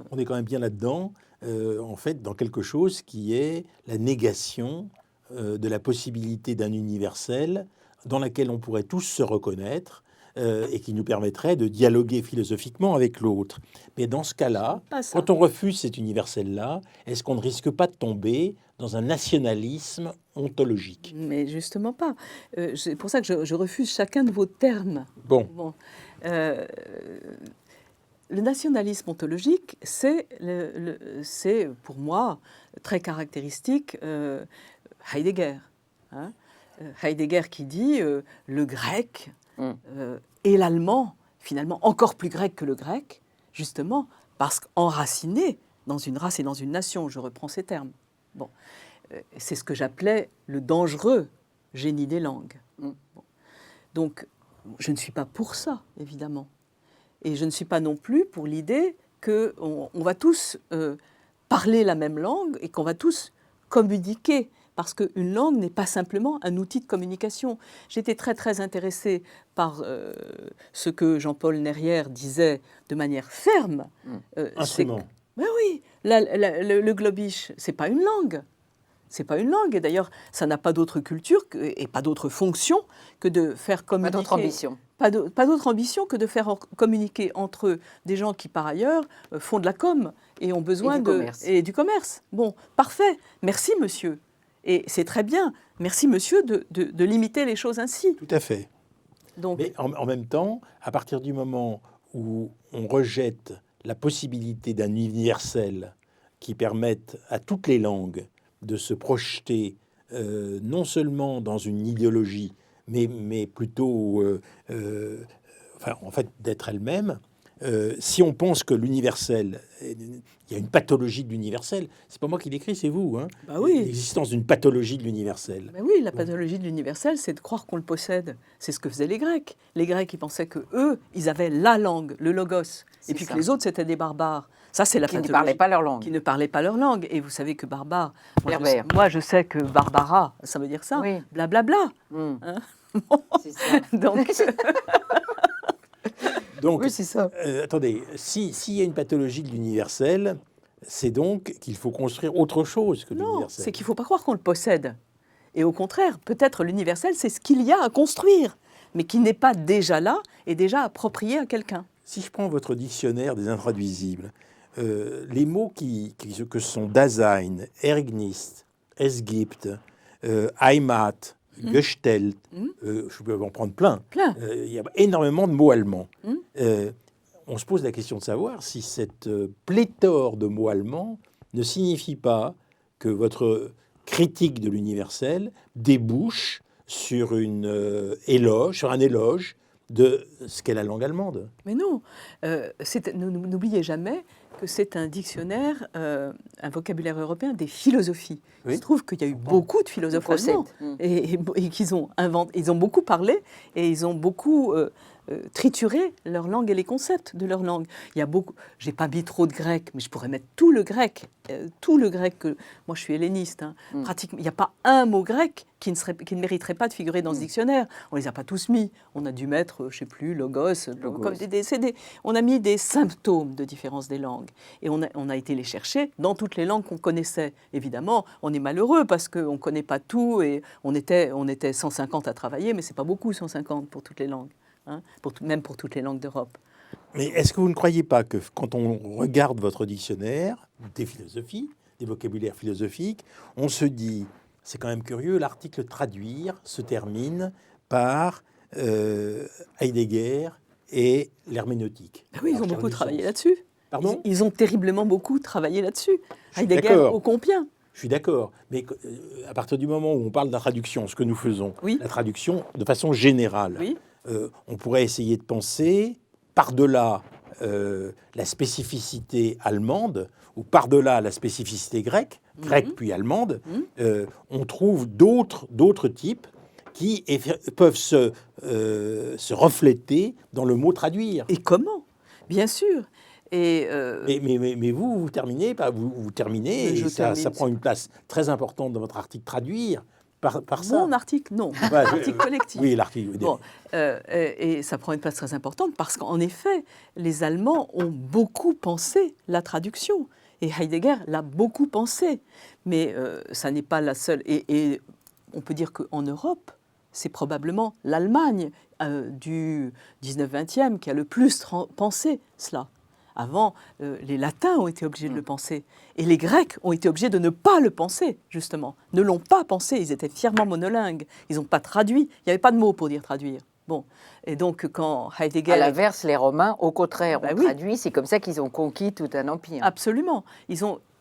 Speaker 1: On est quand même bien là-dedans, en fait, dans quelque chose qui est la négation de la possibilité d'un universel dans laquelle on pourrait tous se reconnaître et qui nous permettrait de dialoguer philosophiquement avec l'autre. Mais dans ce cas-là, quand on refuse cet universel-là, est-ce qu'on ne risque pas de tomber dans un nationalisme ontologique?
Speaker 7: Mais justement pas. C'est pour ça que je refuse chacun de vos termes.
Speaker 1: Bon.
Speaker 7: Le nationalisme ontologique, c'est pour moi très caractéristique Heidegger. Heidegger qui dit le grec et l'allemand, finalement encore plus grec que le grec, justement parce qu'enraciné dans une race et dans une nation, je reprends ces termes. Bon, c'est ce que j'appelais le dangereux génie des langues. Bon. Donc, je ne suis pas pour ça, évidemment. Et je ne suis pas non plus pour l'idée qu'on va tous parler la même langue et qu'on va tous communiquer. Parce qu'une langue n'est pas simplement un outil de communication. J'étais très, très intéressée par ce que Jean-Paul Nerrière disait de manière ferme.
Speaker 1: Instrument.
Speaker 7: Ben oui, le globish, c'est pas une langue. C'est pas une langue. Et d'ailleurs, ça n'a pas d'autre culture et pas d'autre fonction que de faire communiquer.
Speaker 4: Pas d'autre ambition.
Speaker 7: Pas d'autre ambition que de faire communiquer entre eux des gens qui, par ailleurs, font de la com et ont besoin du commerce. Bon, parfait. Merci, monsieur. Et c'est très bien. Merci, monsieur, de limiter les choses ainsi.
Speaker 1: Tout à fait.
Speaker 7: Donc,
Speaker 1: Mais en même temps, à partir du moment où on rejette la possibilité d'un universel qui permette à toutes les langues de se projeter non seulement dans une idéologie, mais plutôt, en fait, d'être elles-mêmes. Si on pense que l'universel, il y a une pathologie de l'universel, c'est pas moi qui l'écris, c'est vous. Hein,
Speaker 7: bah oui.
Speaker 1: L'existence d'une pathologie de l'universel.
Speaker 7: Mais oui, la pathologie de l'universel, c'est de croire qu'on le possède. C'est ce que faisaient les Grecs. Les Grecs, ils pensaient que eux, ils avaient la langue, le logos, et puis
Speaker 4: ça.
Speaker 7: que les autres, c'était des barbares. Ça, c'est la
Speaker 4: Qui ne
Speaker 7: pathologie.
Speaker 4: parlaient pas leur langue.
Speaker 7: Qui ne parlaient pas leur langue. Et vous savez que barbare,
Speaker 4: Berbère.
Speaker 7: moi, je sais que Barbara, ça veut dire ça.
Speaker 4: Oui.
Speaker 7: Blablabla.
Speaker 4: Mm.
Speaker 7: Hein.
Speaker 4: C'est ça.
Speaker 7: Donc,
Speaker 1: Donc,
Speaker 4: Oui, c'est ça.
Speaker 1: attendez, s'il y a une pathologie de l'universel, c'est donc qu'il faut construire autre chose que
Speaker 7: non,
Speaker 1: l'universel.
Speaker 7: c'est qu'il ne faut pas croire qu'on le possède. Et au contraire, peut-être l'universel, c'est ce qu'il y a à construire, mais qui n'est pas déjà là et déjà approprié à quelqu'un.
Speaker 1: Si je prends votre dictionnaire des intraduisibles, les mots que sont Dasein, Ergnist, Esgipt, Heimat, Gestalt, je peux en prendre plein.
Speaker 7: Plein.
Speaker 1: Il y a énormément de mots allemands. On se pose la question de savoir si cette pléthore de mots allemands ne signifie pas que votre critique de l'universel débouche sur un éloge de ce qu'est la langue allemande.
Speaker 7: Mais non, n'oubliez jamais que c'est un dictionnaire, un vocabulaire européen des philosophies.
Speaker 1: Oui.
Speaker 7: Il se trouve qu'il y a eu beaucoup de philosophes allemands et qu'ils ont inventé, ils ont beaucoup parlé et ils ont beaucoup triturer leur langue et les concepts de leur langue. Il y a beaucoup. J'ai pas mis trop de grec, mais je pourrais mettre tout le grec que moi je suis helléniste. Hein, pratiquement, il n'y a pas un mot grec qui ne mériterait pas de figurer dans ce dictionnaire. On les a pas tous mis. On a dû mettre, je sais plus, logos. Comme on a mis des symptômes de différence des langues et on a été les chercher dans toutes les langues qu'on connaissait. Évidemment, on est malheureux parce qu'on connaît pas tout et on était 150 à travailler, mais c'est pas beaucoup 150 pour toutes les langues. Hein, même pour toutes les langues d'Europe.
Speaker 1: Mais est-ce que vous ne croyez pas que quand on regarde votre dictionnaire des philosophies, des vocabulaires philosophiques, on se dit, c'est quand même curieux, l'article traduire se termine par Heidegger et l'herméneutique.
Speaker 7: Oui, ils ont beaucoup travaillé là-dessus.
Speaker 1: Pardon ?
Speaker 7: Ils ont terriblement beaucoup travaillé là-dessus.
Speaker 1: Je suis
Speaker 7: Heidegger
Speaker 1: d'accord.
Speaker 7: au combien ?
Speaker 1: Je suis d'accord, mais à partir du moment où on parle de la traduction, ce que nous faisons,
Speaker 7: Oui.
Speaker 1: la traduction de façon générale,
Speaker 7: Oui.
Speaker 1: On pourrait essayer de penser par-delà la spécificité allemande ou par-delà la spécificité grecque puis allemande, on trouve d'autres types qui peuvent se refléter dans le mot traduire.
Speaker 7: Et comment ? Bien sûr. Et
Speaker 1: mais vous terminez, vous terminez, et ça prend une place très importante dans votre article traduire. Par ça.
Speaker 7: Mon article, non. L'article collectif.
Speaker 1: Oui, l'article.
Speaker 7: Bon, et ça prend une place très importante parce qu'en effet, les Allemands ont beaucoup pensé la traduction. Et Heidegger l'a beaucoup pensé. Mais ça n'est pas la seule. Et on peut dire qu'en Europe, c'est probablement l'Allemagne du 19-20e qui a le plus pensé cela. Avant, les Latins ont été obligés de le penser. Et les Grecs ont été obligés de ne pas le penser, justement. Ne l'ont pas pensé. Ils étaient fièrement monolingues. Ils n'ont pas traduit. Il n'y avait pas de mot pour dire traduire. Bon. Et donc, quand Heidegger...
Speaker 4: À l'inverse, les Romains, au contraire, ont
Speaker 7: oui.
Speaker 4: traduit. C'est comme ça qu'ils ont conquis tout un empire.
Speaker 7: Absolument.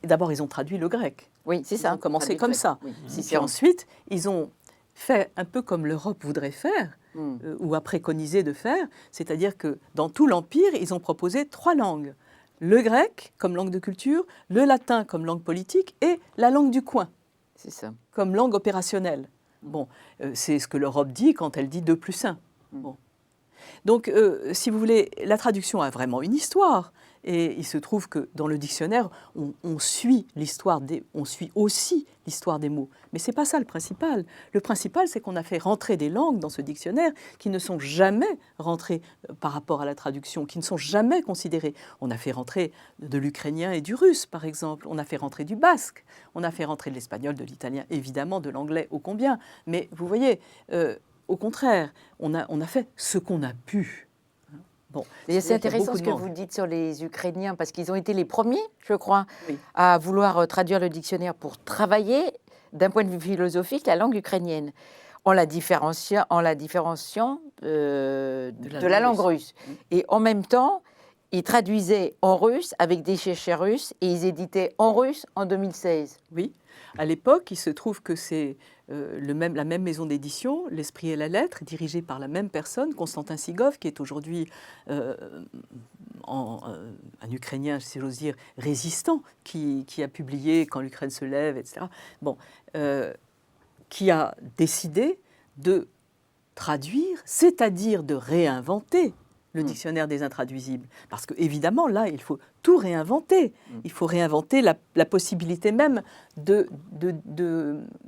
Speaker 7: D'abord, ils ont traduit le grec.
Speaker 4: Oui, c'est ça.
Speaker 7: Ils ont commencé
Speaker 4: Traduit
Speaker 7: comme
Speaker 4: grec.
Speaker 7: ça.
Speaker 4: Oui.
Speaker 7: Et puis ensuite, ils ont fait un peu comme l'Europe voudrait faire,
Speaker 4: Mm.
Speaker 7: ou a préconisé de faire. C'est-à-dire que dans tout l'Empire, ils ont proposé 3 langues. Le grec comme langue de culture, le latin comme langue politique et la langue du coin
Speaker 4: C'est ça.
Speaker 7: comme langue opérationnelle. Bon, c'est ce que l'Europe dit quand elle dit 2 + 1. Bon. Donc, si vous voulez, la traduction a vraiment une histoire. Et il se trouve que dans le dictionnaire, on suit aussi l'histoire des mots. Mais ce n'est pas ça le principal. Le principal, c'est qu'on a fait rentrer des langues dans ce dictionnaire qui ne sont jamais rentrées par rapport à la traduction, qui ne sont jamais considérées. On a fait rentrer de l'ukrainien et du russe, par exemple. On a fait rentrer du basque. On a fait rentrer de l'espagnol, de l'italien, évidemment, de l'anglais ô combien. Mais vous voyez, au contraire, on a fait ce qu'on a pu. Bon,
Speaker 4: c'est intéressant ce que vous dites sur les Ukrainiens, parce qu'ils ont été les premiers, je crois, à vouloir traduire le dictionnaire pour travailler, d'un point de vue philosophique, la langue ukrainienne, en la différenciant de la langue russe. Et en même temps, ils traduisaient en russe avec des chercheurs russes et ils éditaient en russe en 2016.
Speaker 7: Oui. À l'époque, il se trouve que c'est la même maison d'édition, L'Esprit et la Lettre, dirigée par la même personne, Konstantin Sigov, qui est aujourd'hui un Ukrainien, si j'ose dire, résistant, qui a publié Quand l'Ukraine se lève, etc. Bon, qui a décidé de traduire, c'est-à-dire de réinventer le dictionnaire des intraduisibles. Parce qu'évidemment, là, il faut tout réinventer. Il faut réinventer la possibilité même des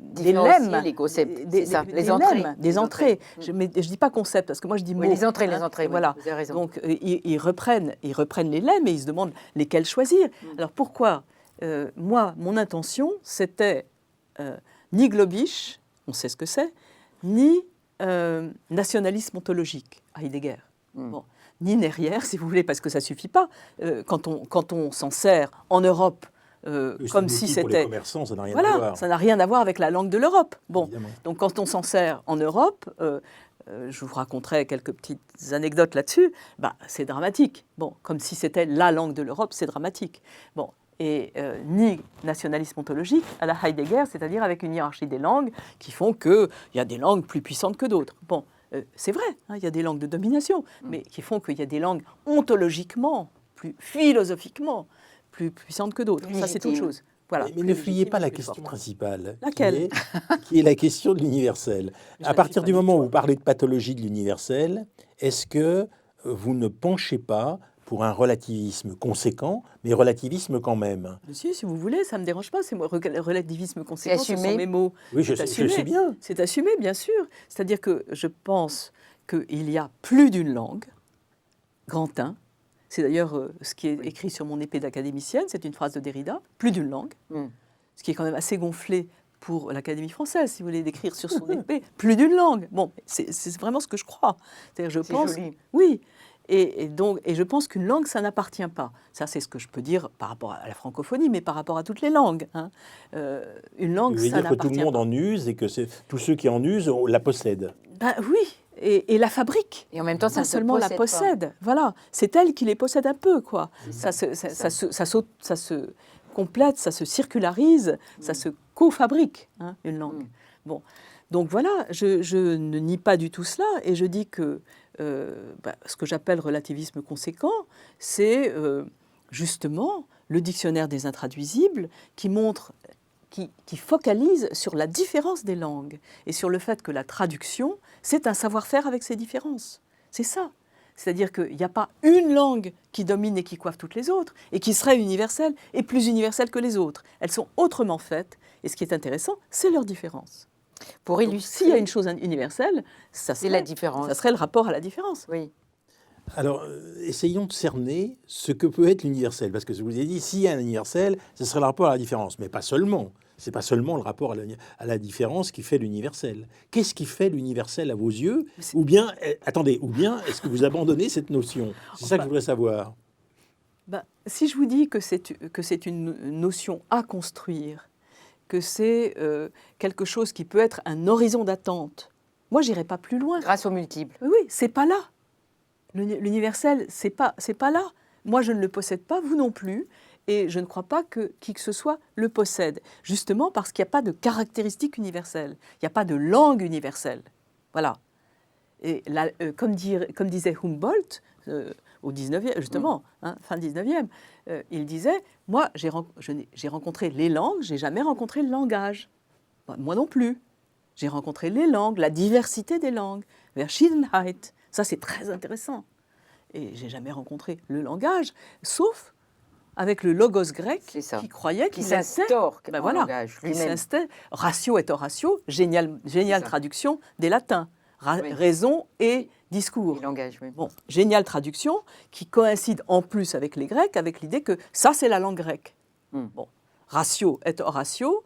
Speaker 7: lemmes,
Speaker 4: les concepts,
Speaker 7: des entrées. Des entrées. Je ne dis pas concept, parce que moi je dis mots.
Speaker 4: Oui, les entrées,
Speaker 7: voilà.
Speaker 4: Oui, vous avez raison.
Speaker 7: Donc, ils reprennent les lemmes et ils se demandent lesquels choisir. Alors, pourquoi moi, mon intention, c'était ni globish, on sait ce que c'est, ni nationalisme ontologique, Heidegger. Bon. Ni Nerrière, si vous voulez, parce que ça ne suffit pas. Quand on s'en sert en Europe, comme si c'était...
Speaker 1: Pour les commerçants, ça n'a rien à
Speaker 7: voilà,
Speaker 1: voir.
Speaker 7: ça n'a rien à voir avec la langue de l'Europe. Bon,
Speaker 1: Évidemment.
Speaker 7: donc quand on s'en sert en Europe, je vous raconterai quelques petites anecdotes là-dessus, c'est dramatique. Bon, comme si c'était la langue de l'Europe, c'est dramatique. Bon, et ni nationalisme ontologique à la Heidegger, c'est-à-dire avec une hiérarchie des langues qui font qu'il y a des langues plus puissantes que d'autres. Bon. C'est vrai, il y a des langues de domination, mais qui font qu'il y a des langues ontologiquement, plus philosophiquement, plus puissantes que d'autres. Ça, c'est autre chose. Voilà.
Speaker 1: Mais ne fuyez pas la question principale.
Speaker 7: Laquelle ?
Speaker 1: Qui est la question de l'universel. À partir du moment où vous parlez de pathologie de l'universel, est-ce que vous ne penchez pas pour un relativisme conséquent, mais relativisme quand même?
Speaker 7: Si vous voulez, ça ne me dérange pas. C'est moi, relativisme conséquent, ce sont mes mots.
Speaker 1: Oui, je sais bien.
Speaker 7: C'est assumé, bien sûr. C'est-à-dire que je pense qu'il y a plus d'une langue, grand 1. C'est d'ailleurs ce qui est écrit sur mon épée d'académicienne, c'est une phrase de Derrida, plus d'une langue, ce qui est quand même assez gonflé pour l'Académie française, si vous voulez décrire sur son épée, plus d'une langue. Bon, c'est vraiment ce que je crois. C'est-à-dire, je pense,
Speaker 4: joli.
Speaker 7: Oui. Et je pense qu'une langue, ça n'appartient pas. Ça, c'est ce que je peux dire par rapport à la francophonie, mais par rapport à toutes les langues. Hein. Une langue, ça n'appartient pas.
Speaker 1: Vous voulez dire que tout le monde en use et que tous ceux qui en usent la possèdent?
Speaker 7: Oui, et la fabrique.
Speaker 4: Et en même temps, ça
Speaker 7: pas seulement la possède. Voilà, c'est elle qui les possède un peu, quoi. Ça se complète, ça se circularise, ça se co-fabrique, hein, une langue. Bon, donc voilà, je ne nie pas du tout cela, et je dis que ce que j'appelle relativisme conséquent, c'est justement le dictionnaire des intraduisibles qui montre, qui focalise sur la différence des langues et sur le fait que la traduction, c'est un savoir-faire avec ses différences. C'est ça. C'est-à-dire qu'il n'y a pas une langue qui domine et qui coiffe toutes les autres et qui serait universelle et plus universelle que les autres. Elles sont autrement faites et ce qui est intéressant, c'est leur différence.
Speaker 4: Pour illustrer,
Speaker 7: s'il y a une chose universelle, ça serait
Speaker 4: la différence.
Speaker 7: Ça serait le rapport à la différence.
Speaker 4: Oui.
Speaker 1: Alors, essayons de cerner ce que peut être l'universel. Parce que je vous ai dit, s'il y a un universel, ce serait le rapport à la différence. Mais pas seulement. Ce n'est pas seulement le rapport à la différence qui fait l'universel. Qu'est-ce qui fait l'universel à vos yeux? Ou bien, est-ce que vous abandonnez cette notion? C'est ça que je voudrais savoir.
Speaker 7: Si je vous dis que c'est une notion à construire, que c'est quelque chose qui peut être un horizon d'attente, moi, j'irai pas plus loin.
Speaker 4: Grâce aux multiples.
Speaker 7: Oui, c'est pas là. L'universel, c'est pas là. Moi, je ne le possède pas, vous non plus, et je ne crois pas que qui que ce soit le possède. Justement parce qu'il n'y a pas de caractéristique universelle, il n'y a pas de langue universelle. Voilà. Et comme disait Humboldt au 19e, justement, fin 19e, il disait, moi, j'ai rencontré les langues, j'ai jamais rencontré le langage. Moi non plus. J'ai rencontré les langues, la diversité des langues, Verschiedenheit. Ça, c'est très intéressant. Et j'ai jamais rencontré le langage, sauf avec le logos grec qui croyait qu'il
Speaker 4: s'instaure
Speaker 7: en langage. Qui s'instaure. Ratio et oratio, géniale traduction des latins. Raison et discours.
Speaker 4: Et langage, oui.
Speaker 7: Bon, géniale traduction qui coïncide en plus avec les Grecs, avec l'idée que ça, c'est la langue grecque. Bon, ratio et oratio,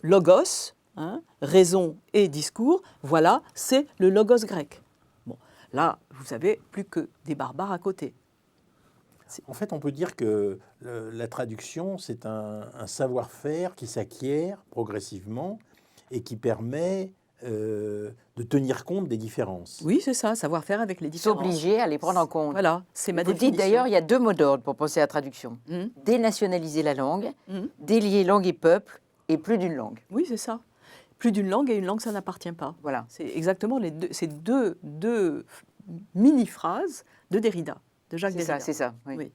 Speaker 7: logos, raison et discours, voilà, c'est le logos grec. Bon, là, vous avez plus que des barbares à côté.
Speaker 1: En fait, on peut dire que la traduction, c'est un savoir-faire qui s'acquiert progressivement et qui permet de tenir compte des différences.
Speaker 7: Oui, c'est ça, savoir faire avec les différences.
Speaker 4: S'obliger à les prendre en compte.
Speaker 7: Voilà, c'est ma
Speaker 4: Vous
Speaker 7: définition.
Speaker 4: dites d'ailleurs, il y a 2 mots d'ordre pour penser à la traduction. Dénationaliser la langue, délier langue et peuple, et plus d'une langue.
Speaker 7: Oui, c'est ça. Plus d'une langue et une langue, ça n'appartient pas.
Speaker 4: Voilà.
Speaker 7: C'est exactement ces deux mini-phrases de Derrida, de Jacques Derrida.
Speaker 4: C'est ça. Oui.
Speaker 7: Oui.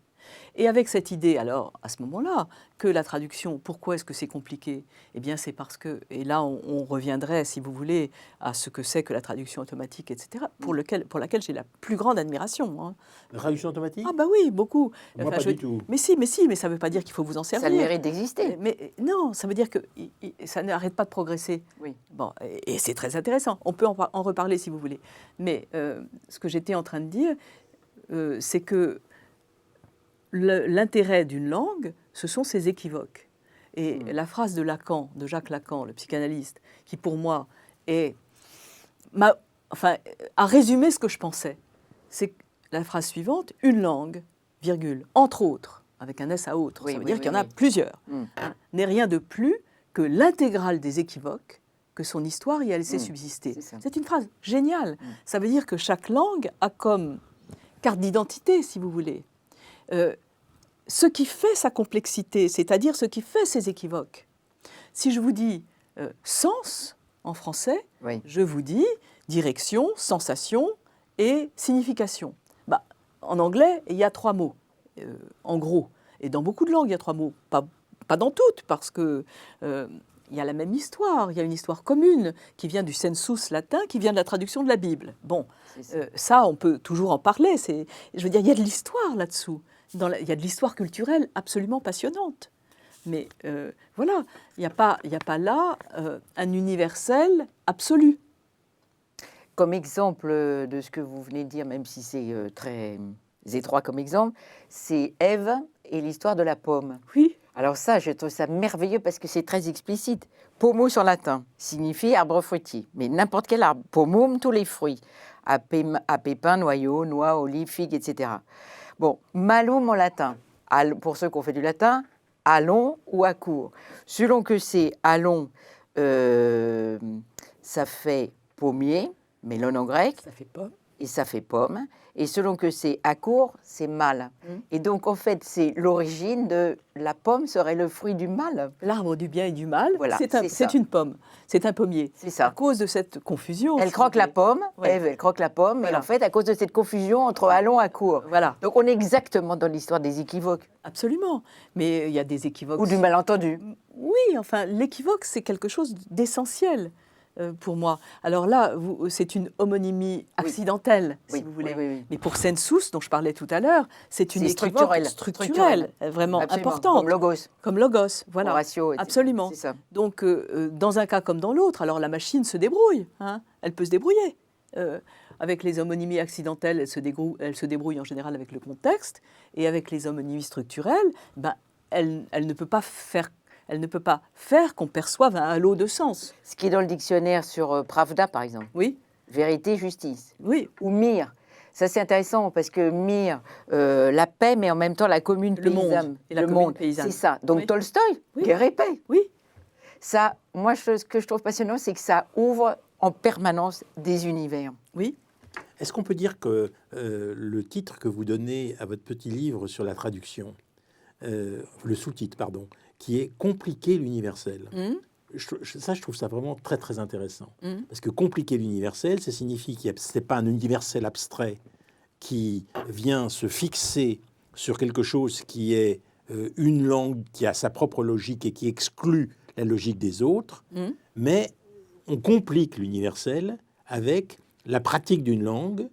Speaker 7: Et avec cette idée, alors, à ce moment-là, que la traduction, pourquoi est-ce que c'est compliqué? Eh bien, c'est parce que, et là, on reviendrait, si vous voulez, à ce que c'est que la traduction automatique, etc., pour laquelle j'ai la plus grande admiration. Hein.
Speaker 1: La traduction automatique?
Speaker 7: Ah bah oui, beaucoup.
Speaker 1: Moi, pas du tout.
Speaker 7: Mais si, mais ça ne veut pas dire qu'il faut vous en servir.
Speaker 4: Ça a le mérite d'exister.
Speaker 7: Mais non, ça veut dire que ça n'arrête pas de progresser.
Speaker 4: Oui.
Speaker 7: Bon, et c'est très intéressant. On peut en reparler si vous voulez. Mais ce que j'étais en train de dire, c'est que l'intérêt d'une langue, ce sont ses équivoques. Et la phrase de Lacan, de Jacques Lacan, le psychanalyste, qui pour moi a résumé ce que je pensais, c'est la phrase suivante: une langue, virgule, entre autres, avec un S à autre,
Speaker 4: Oui,
Speaker 7: ça veut
Speaker 4: oui,
Speaker 7: dire
Speaker 4: oui,
Speaker 7: qu'il y en a
Speaker 4: oui.
Speaker 7: plusieurs, hein, n'est rien de plus que l'intégrale des équivoques que son histoire y a laissé subsister.
Speaker 4: c'est ça.
Speaker 7: C'est une phrase géniale. Ça veut dire que chaque langue a comme carte d'identité, si vous voulez, ce qui fait sa complexité, c'est-à-dire ce qui fait ses équivoques. Si je vous dis sens en français,
Speaker 4: Oui.
Speaker 7: je vous dis direction, sensation et signification. Bah, en anglais, il y a 3 mots, en gros. Et dans beaucoup de langues, il y a 3 mots. Pas dans toutes, parce que il y a la même histoire. Il y a une histoire commune qui vient du sensus latin, qui vient de la traduction de la Bible. Bon, ça, on peut toujours en parler. Je veux dire, il y a de l'histoire là-dessous. Il y a de l'histoire culturelle absolument passionnante. Mais voilà, il n'y a pas là un universel absolu.
Speaker 4: Comme exemple de ce que vous venez de dire, même si c'est très étroit comme exemple, c'est Ève et l'histoire de la pomme.
Speaker 7: Oui.
Speaker 4: Alors ça, je trouve ça merveilleux parce que c'est très explicite. Pommus en latin signifie arbre fruitier, mais n'importe quel arbre. Pomum, tous les fruits, à pépins, noyaux, noix, olives, figues, etc. Bon, malum en latin, pour ceux qui ont fait du latin, allons ou à court. Selon que c'est allons, ça fait pommier, melon en grec,
Speaker 7: Ça fait pas.
Speaker 4: et ça fait pomme. Et selon que c'est à court, c'est mal. Et donc, en fait, c'est l'origine de la pomme serait le fruit du mal.
Speaker 7: L'arbre du bien et du mal,
Speaker 4: Voilà,
Speaker 7: c'est
Speaker 4: ça.
Speaker 7: une pomme, c'est un pommier.
Speaker 4: C'est ça.
Speaker 7: À cause de cette confusion.
Speaker 4: Elle
Speaker 7: si
Speaker 4: croque
Speaker 7: vous
Speaker 4: la
Speaker 7: voulez.
Speaker 4: pomme,
Speaker 7: Ouais.
Speaker 4: Ève, elle croque la pomme,
Speaker 7: Voilà.
Speaker 4: et en fait, à cause de cette confusion entre allons à court.
Speaker 7: Voilà,
Speaker 4: Donc, on est exactement dans l'histoire des équivoques,
Speaker 7: absolument. Mais il y a des équivoques.
Speaker 4: ou du malentendu.
Speaker 7: Oui, enfin, l'équivoque, c'est quelque chose d'essentiel pour moi. Alors là, c'est une homonymie accidentelle, si
Speaker 4: Oui,
Speaker 7: vous voulez.
Speaker 4: oui.
Speaker 7: Mais pour sensus, dont je parlais tout à l'heure, c'est une
Speaker 4: C'est
Speaker 7: équivoque
Speaker 4: structurel.
Speaker 7: structurelle, vraiment
Speaker 4: Absolument.
Speaker 7: importante.
Speaker 4: Comme logos,
Speaker 7: Comme logos, voilà.
Speaker 4: Horatio, etc.
Speaker 7: Absolument.
Speaker 4: C'est ça.
Speaker 7: Donc, dans un cas comme dans l'autre, alors la machine se débrouille, hein, elle peut se débrouiller. Avec les homonymies accidentelles, elle se débrouille en général avec le contexte, et avec les homonymies structurelles, ben, elle ne peut pas faire qu'on perçoive un halo de sens.
Speaker 4: Ce qui est dans le dictionnaire sur Pravda, par exemple.
Speaker 7: Oui,
Speaker 4: Vérité, justice.
Speaker 7: oui,
Speaker 4: Ou mire. Ça, c'est intéressant parce que mire, la paix, mais en même temps la commune
Speaker 7: Le monde
Speaker 4: paysanne.
Speaker 7: et la
Speaker 4: Le
Speaker 7: commune
Speaker 4: monde,
Speaker 7: paysanne.
Speaker 4: c'est ça. Donc
Speaker 7: Oui.
Speaker 4: Tolstoï,
Speaker 7: Oui.
Speaker 4: guerre et paix.
Speaker 7: oui.
Speaker 4: Ça, moi, ce que je trouve passionnant, c'est que ça ouvre en permanence des univers.
Speaker 7: Oui,
Speaker 1: Est-ce qu'on peut dire que le titre que vous donnez à votre petit livre sur la traduction, le sous-titre, pardon, qui est Compliquer l'universel, je trouve ça vraiment très, très intéressant. Parce que compliquer l'universel, ça signifie que ce n'est pas un universel abstrait qui vient se fixer sur quelque chose qui est une langue qui a sa propre logique et qui exclut la logique des autres, mais on complique l'universel avec la pratique d'une langue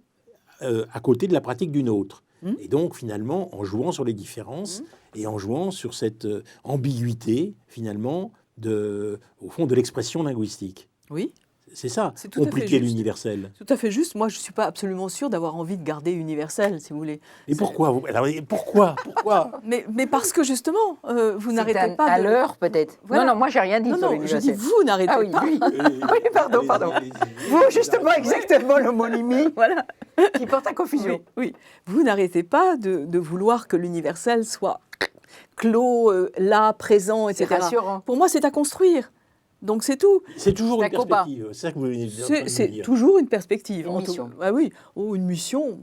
Speaker 1: à côté de la pratique d'une autre. Et donc, finalement, en jouant sur les différences et en jouant sur cette ambiguïté, finalement, au fond, de l'expression linguistique.
Speaker 7: oui.
Speaker 1: C'est ça,
Speaker 7: C'est tout à fait
Speaker 1: compliquer
Speaker 7: juste.
Speaker 1: l'universel.
Speaker 7: Tout à fait juste. Moi, je ne suis pas absolument sûre d'avoir envie de garder universel, si vous voulez.
Speaker 1: Et pourquoi alors, pourquoi
Speaker 7: Mais parce que justement, vous
Speaker 4: C'est
Speaker 7: n'arrêtez pas
Speaker 4: à
Speaker 7: de...
Speaker 4: l'heure, peut-être.
Speaker 7: Voilà.
Speaker 4: Non, moi, j'ai rien dit
Speaker 7: Non,
Speaker 4: sur
Speaker 7: non, je dis
Speaker 4: l'universel.
Speaker 7: vous n'arrêtez
Speaker 4: Ah oui,
Speaker 7: pas.
Speaker 4: lui. Oui, pardon. Vous, justement, exactement l'homonymie
Speaker 7: Voilà.
Speaker 4: qui porte à confusion.
Speaker 7: Oui. Vous n'arrêtez pas de vouloir que l'universel soit clos, là, présent,
Speaker 4: C'est
Speaker 7: etc.
Speaker 4: rassurant.
Speaker 7: Pour moi, c'est à construire. Donc c'est tout.
Speaker 1: C'est toujours
Speaker 4: C'est
Speaker 1: une
Speaker 4: un combat.
Speaker 1: perspective. C'est ça que vous venez de en train de
Speaker 7: C'est
Speaker 1: me dire.
Speaker 7: toujours une perspective.
Speaker 4: Une mission.
Speaker 7: Ah oui, une mission.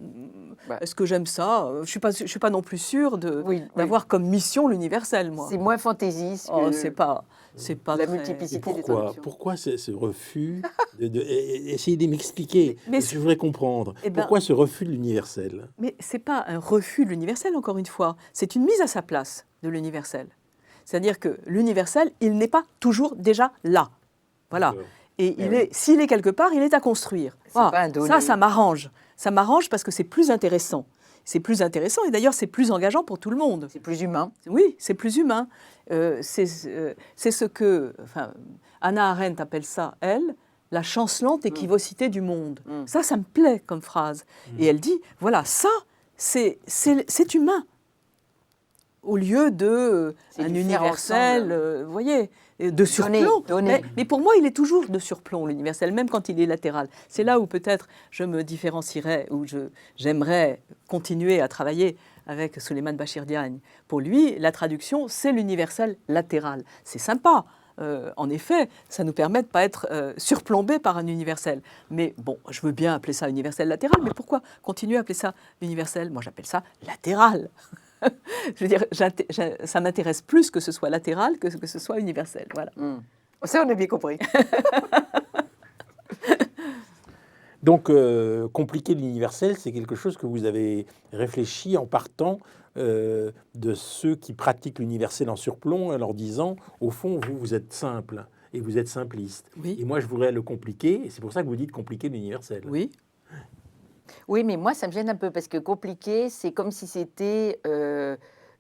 Speaker 4: Ouais.
Speaker 7: Est-ce que j'aime ça? Je suis pas non plus sûre
Speaker 4: Oui,
Speaker 7: d'avoir comme mission l'universel, moi.
Speaker 4: C'est moins fantaisiste
Speaker 7: Oh,
Speaker 4: que
Speaker 7: c'est pas
Speaker 4: la
Speaker 7: très-
Speaker 4: multiplicité
Speaker 1: Et
Speaker 4: des
Speaker 1: pourquoi,
Speaker 4: traductions.
Speaker 1: pourquoi ce refus Essayez de m'expliquer,
Speaker 7: Mais
Speaker 1: parce que je voudrais comprendre.
Speaker 7: Eh ben-
Speaker 1: Pourquoi ce refus de l'universel?
Speaker 7: Mais c'est pas un refus de l'universel, encore une fois. C'est une mise à sa place de l'universel. C'est-à-dire que l'universel, il n'est pas toujours déjà là. Voilà.
Speaker 1: D'accord.
Speaker 7: Et s'il est quelque part, il est à construire.
Speaker 4: C'est
Speaker 7: Voilà.
Speaker 4: pas un donné.
Speaker 7: Ça m'arrange. Ça m'arrange parce que c'est plus intéressant. C'est plus intéressant et d'ailleurs c'est plus engageant pour tout le monde.
Speaker 4: C'est plus humain.
Speaker 7: Oui, c'est plus humain. C'est ce que Hannah Arendt appelle ça, elle, la chancelante équivocité du monde. Ça me plaît comme phrase. Et elle dit, voilà, ça, c'est humain. Au lieu de
Speaker 4: C'est
Speaker 7: un
Speaker 4: du faire
Speaker 7: universel,
Speaker 4: ensemble.
Speaker 7: vous voyez, de surplomb.
Speaker 4: donner.
Speaker 7: Mais pour moi, il est toujours de surplomb, l'universel, même quand il est latéral. C'est là où peut-être je me différencierais, où j'aimerais continuer à travailler avec Souleymane Bachir Diagne. Pour lui, la traduction, c'est l'universel latéral. C'est sympa. En effet, ça nous permet de ne pas être surplombé par un universel. Mais bon, je veux bien appeler ça universel latéral, mais pourquoi continuer à appeler ça universel? Moi, j'appelle ça latéral. Je veux dire, ça m'intéresse plus que ce soit latéral que ce soit universel. Voilà.
Speaker 4: Ça, on a bien compris.
Speaker 1: Donc, compliquer l'universel, c'est quelque chose que vous avez réfléchi en partant de ceux qui pratiquent l'universel en surplomb, en leur disant, au fond, vous êtes simple et vous êtes simpliste.
Speaker 7: Oui.
Speaker 1: Et moi, je voudrais le compliquer, et c'est pour ça que vous dites compliquer l'universel.
Speaker 7: Oui.
Speaker 4: Oui, mais moi, ça me gêne un peu parce que compliqué, c'est comme si c'était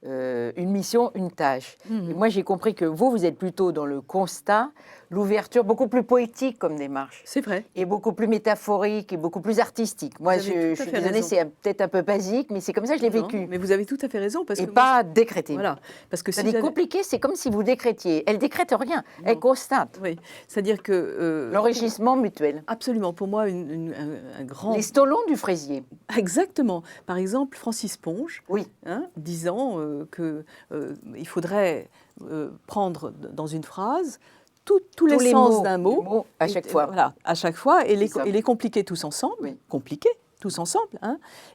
Speaker 4: une mission, une tâche. Et moi, j'ai compris que vous êtes plutôt dans le constat, l'ouverture, beaucoup plus poétique comme démarche.
Speaker 7: C'est vrai.
Speaker 4: Et beaucoup plus métaphorique et beaucoup plus artistique. Moi,
Speaker 7: Vous avez
Speaker 4: je
Speaker 7: tout à
Speaker 4: suis
Speaker 7: fait
Speaker 4: désolée,
Speaker 7: raison.
Speaker 4: c'est peut-être un peu basique, mais c'est comme ça que je l'ai
Speaker 7: Non,
Speaker 4: vécu.
Speaker 7: mais vous avez tout à fait raison. Parce
Speaker 4: Et
Speaker 7: que
Speaker 4: pas décrété.
Speaker 7: Voilà. Parce que si
Speaker 4: C'est-à-dire
Speaker 7: j'avais-
Speaker 4: compliqué, c'est comme si vous décrétiez. Elle décrète rien, elle constate.
Speaker 7: Oui. C'est-à-dire que...
Speaker 4: L'enrichissement mutuel.
Speaker 7: Absolument. Pour moi, un grand...
Speaker 4: Les stolons du fraisier.
Speaker 7: Exactement. Par exemple, Francis Ponge,
Speaker 4: Oui.
Speaker 7: disant qu'il faudrait prendre dans une phrase tous les sens
Speaker 4: mots,
Speaker 7: d'un
Speaker 4: les
Speaker 7: mot.
Speaker 4: mots à chaque fois.
Speaker 7: Voilà, à chaque fois, et
Speaker 4: C'est ça.
Speaker 7: les compliquer tous ensemble.
Speaker 4: Oui.
Speaker 7: Compliquer tous ensemble.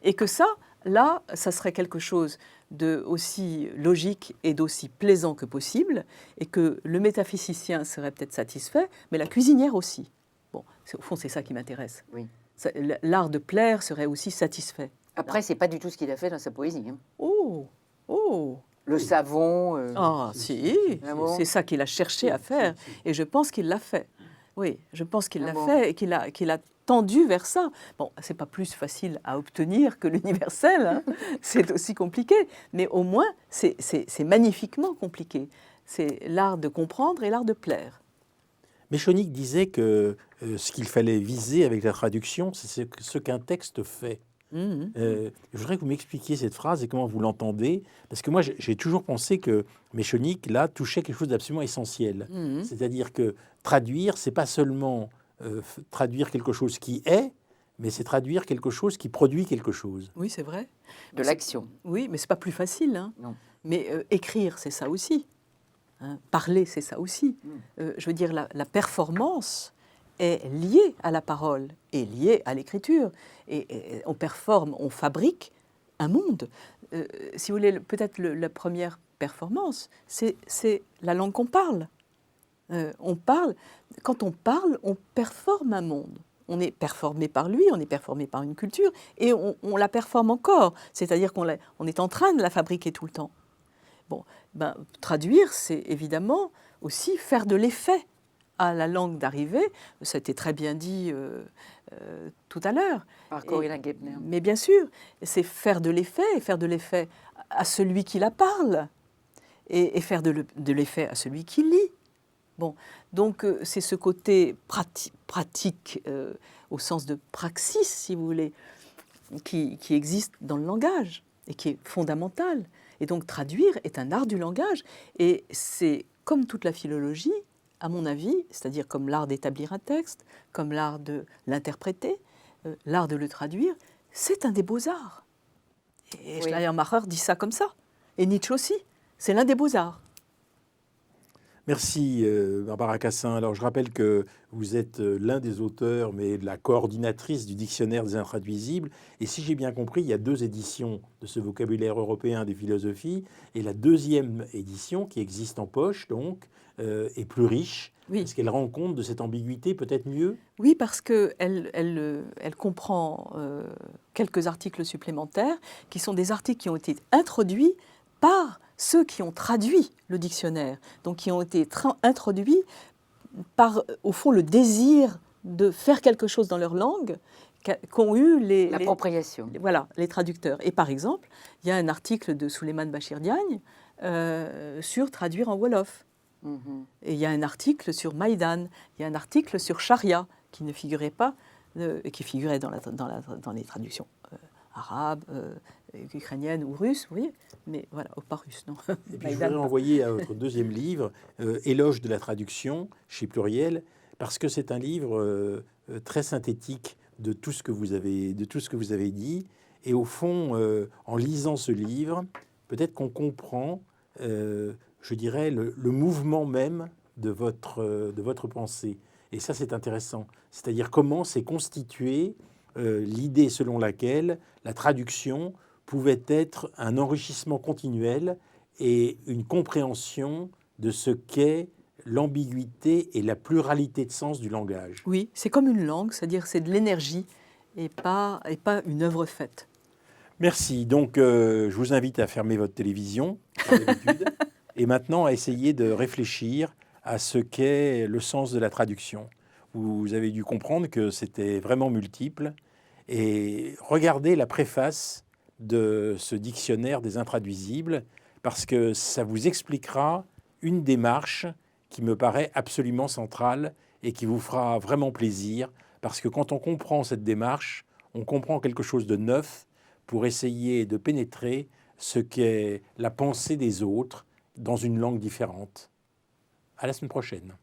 Speaker 7: Et que ça, là, ça serait quelque chose de aussi logique et d'aussi plaisant que possible, et que le métaphysicien serait peut-être satisfait, mais la cuisinière aussi. Bon, au fond, c'est ça qui m'intéresse.
Speaker 4: Oui.
Speaker 7: L'art de plaire serait aussi satisfait.
Speaker 4: Après, c'est pas du tout ce qu'il a fait dans sa poésie. Hein.
Speaker 7: Oh
Speaker 4: Le savon.
Speaker 7: Ah, si,
Speaker 4: Ah bon
Speaker 7: c'est ça qu'il a cherché à faire. Et je pense qu'il l'a fait. Oui, je pense qu'il
Speaker 4: Ah
Speaker 7: l'a
Speaker 4: bon
Speaker 7: fait et qu'il a tendu vers ça. Bon, c'est pas plus facile à obtenir que l'universel, hein. C'est aussi compliqué. Mais au moins, c'est magnifiquement compliqué. C'est l'art de comprendre et l'art de plaire.
Speaker 1: Méchonic disait que ce qu'il fallait viser avec la traduction, c'est ce qu'un texte fait. Je voudrais que vous m'expliquiez cette phrase et comment vous l'entendez, parce que moi j'ai toujours pensé que Méchonic là touchait quelque chose d'absolument essentiel. C'est-à-dire que traduire, c'est pas seulement traduire quelque chose qui est, mais c'est traduire quelque chose qui produit quelque chose.
Speaker 7: Oui, c'est vrai.
Speaker 4: De l'action.
Speaker 7: Oui, mais c'est pas plus facile. Hein.
Speaker 4: Non.
Speaker 7: Mais écrire, c'est ça aussi. Parler, c'est ça aussi. Je veux dire, la performance est liée à la parole, est liée à l'écriture. Et on performe, on fabrique un monde. Si vous voulez, peut-être la première performance, c'est la langue qu'on parle. Quand on parle, on performe un monde. On est performé par lui, on est performé par une culture, et on la performe encore. C'est-à-dire qu'on est en train de la fabriquer tout le temps. Bon, traduire, c'est évidemment aussi faire de l'effet à la langue d'arrivée. Ça a été très bien dit tout à l'heure.
Speaker 4: Par Corinna Gepner.
Speaker 7: Mais bien sûr, c'est faire de l'effet, et faire de l'effet à celui qui la parle, et faire de l'effet à celui qui lit. Bon, donc c'est ce côté pratique, au sens de praxis, si vous voulez, qui existe dans le langage et qui est fondamental. Et donc traduire est un art du langage, et c'est comme toute la philologie, à mon avis, c'est-à-dire comme l'art d'établir un texte, comme l'art de l'interpréter, l'art de le traduire, c'est un des beaux-arts. Et Schleiermacher dit ça comme ça, et Nietzsche aussi, c'est l'un des beaux-arts.
Speaker 1: Merci Barbara Cassin. Alors je rappelle que vous êtes l'un des auteurs, mais la coordinatrice du dictionnaire des intraduisibles. Et si j'ai bien compris, il y a 2 éditions de ce vocabulaire européen des philosophies. Et la 2e édition, qui existe en poche, donc, est plus riche.
Speaker 7: Oui.
Speaker 1: Est-ce qu'elle rend compte de cette ambiguïté peut-être mieux?
Speaker 7: Oui, parce qu'elle comprend quelques articles supplémentaires qui sont des articles qui ont été introduits par ceux qui ont traduit le dictionnaire, donc qui ont été introduits par, au fond, le désir de faire quelque chose dans leur langue qu'ont eu
Speaker 4: L'appropriation.
Speaker 7: les traducteurs. Et par exemple, il y a un article de Souleymane Bachir Diagne sur traduire en Wolof. Et il y a un article sur Maïdan, il y a un article sur Sharia qui ne figurait pas, qui figurait dans les traductions arabes, ukrainiennes ou russes, vous voyez, mais voilà, pas russes, non.
Speaker 1: Et puis je voudrais envoyer à votre 2e livre, Éloge de la traduction, chez Pluriel, parce que c'est un livre très synthétique de tout ce que vous avez dit. Et au fond, en lisant ce livre, peut-être qu'on comprend, je dirais, le mouvement même de votre pensée. Et ça, c'est intéressant. C'est-à-dire comment s'est constituée l'idée selon laquelle la traduction pouvait être un enrichissement continuel et une compréhension de ce qu'est l'ambiguïté et la pluralité de sens du langage.
Speaker 7: Oui, c'est comme une langue, c'est-à-dire c'est de l'énergie et pas une œuvre faite.
Speaker 1: Merci. Donc, je vous invite à fermer votre télévision, comme d'habitude, et maintenant à essayer de réfléchir à ce qu'est le sens de la traduction. Vous avez dû comprendre que c'était vraiment multiple. Et regardez la préface de ce dictionnaire des intraduisibles, parce que ça vous expliquera une démarche qui me paraît absolument centrale et qui vous fera vraiment plaisir, parce que quand on comprend cette démarche, on comprend quelque chose de neuf pour essayer de pénétrer ce qu'est la pensée des autres dans une langue différente. À la semaine prochaine.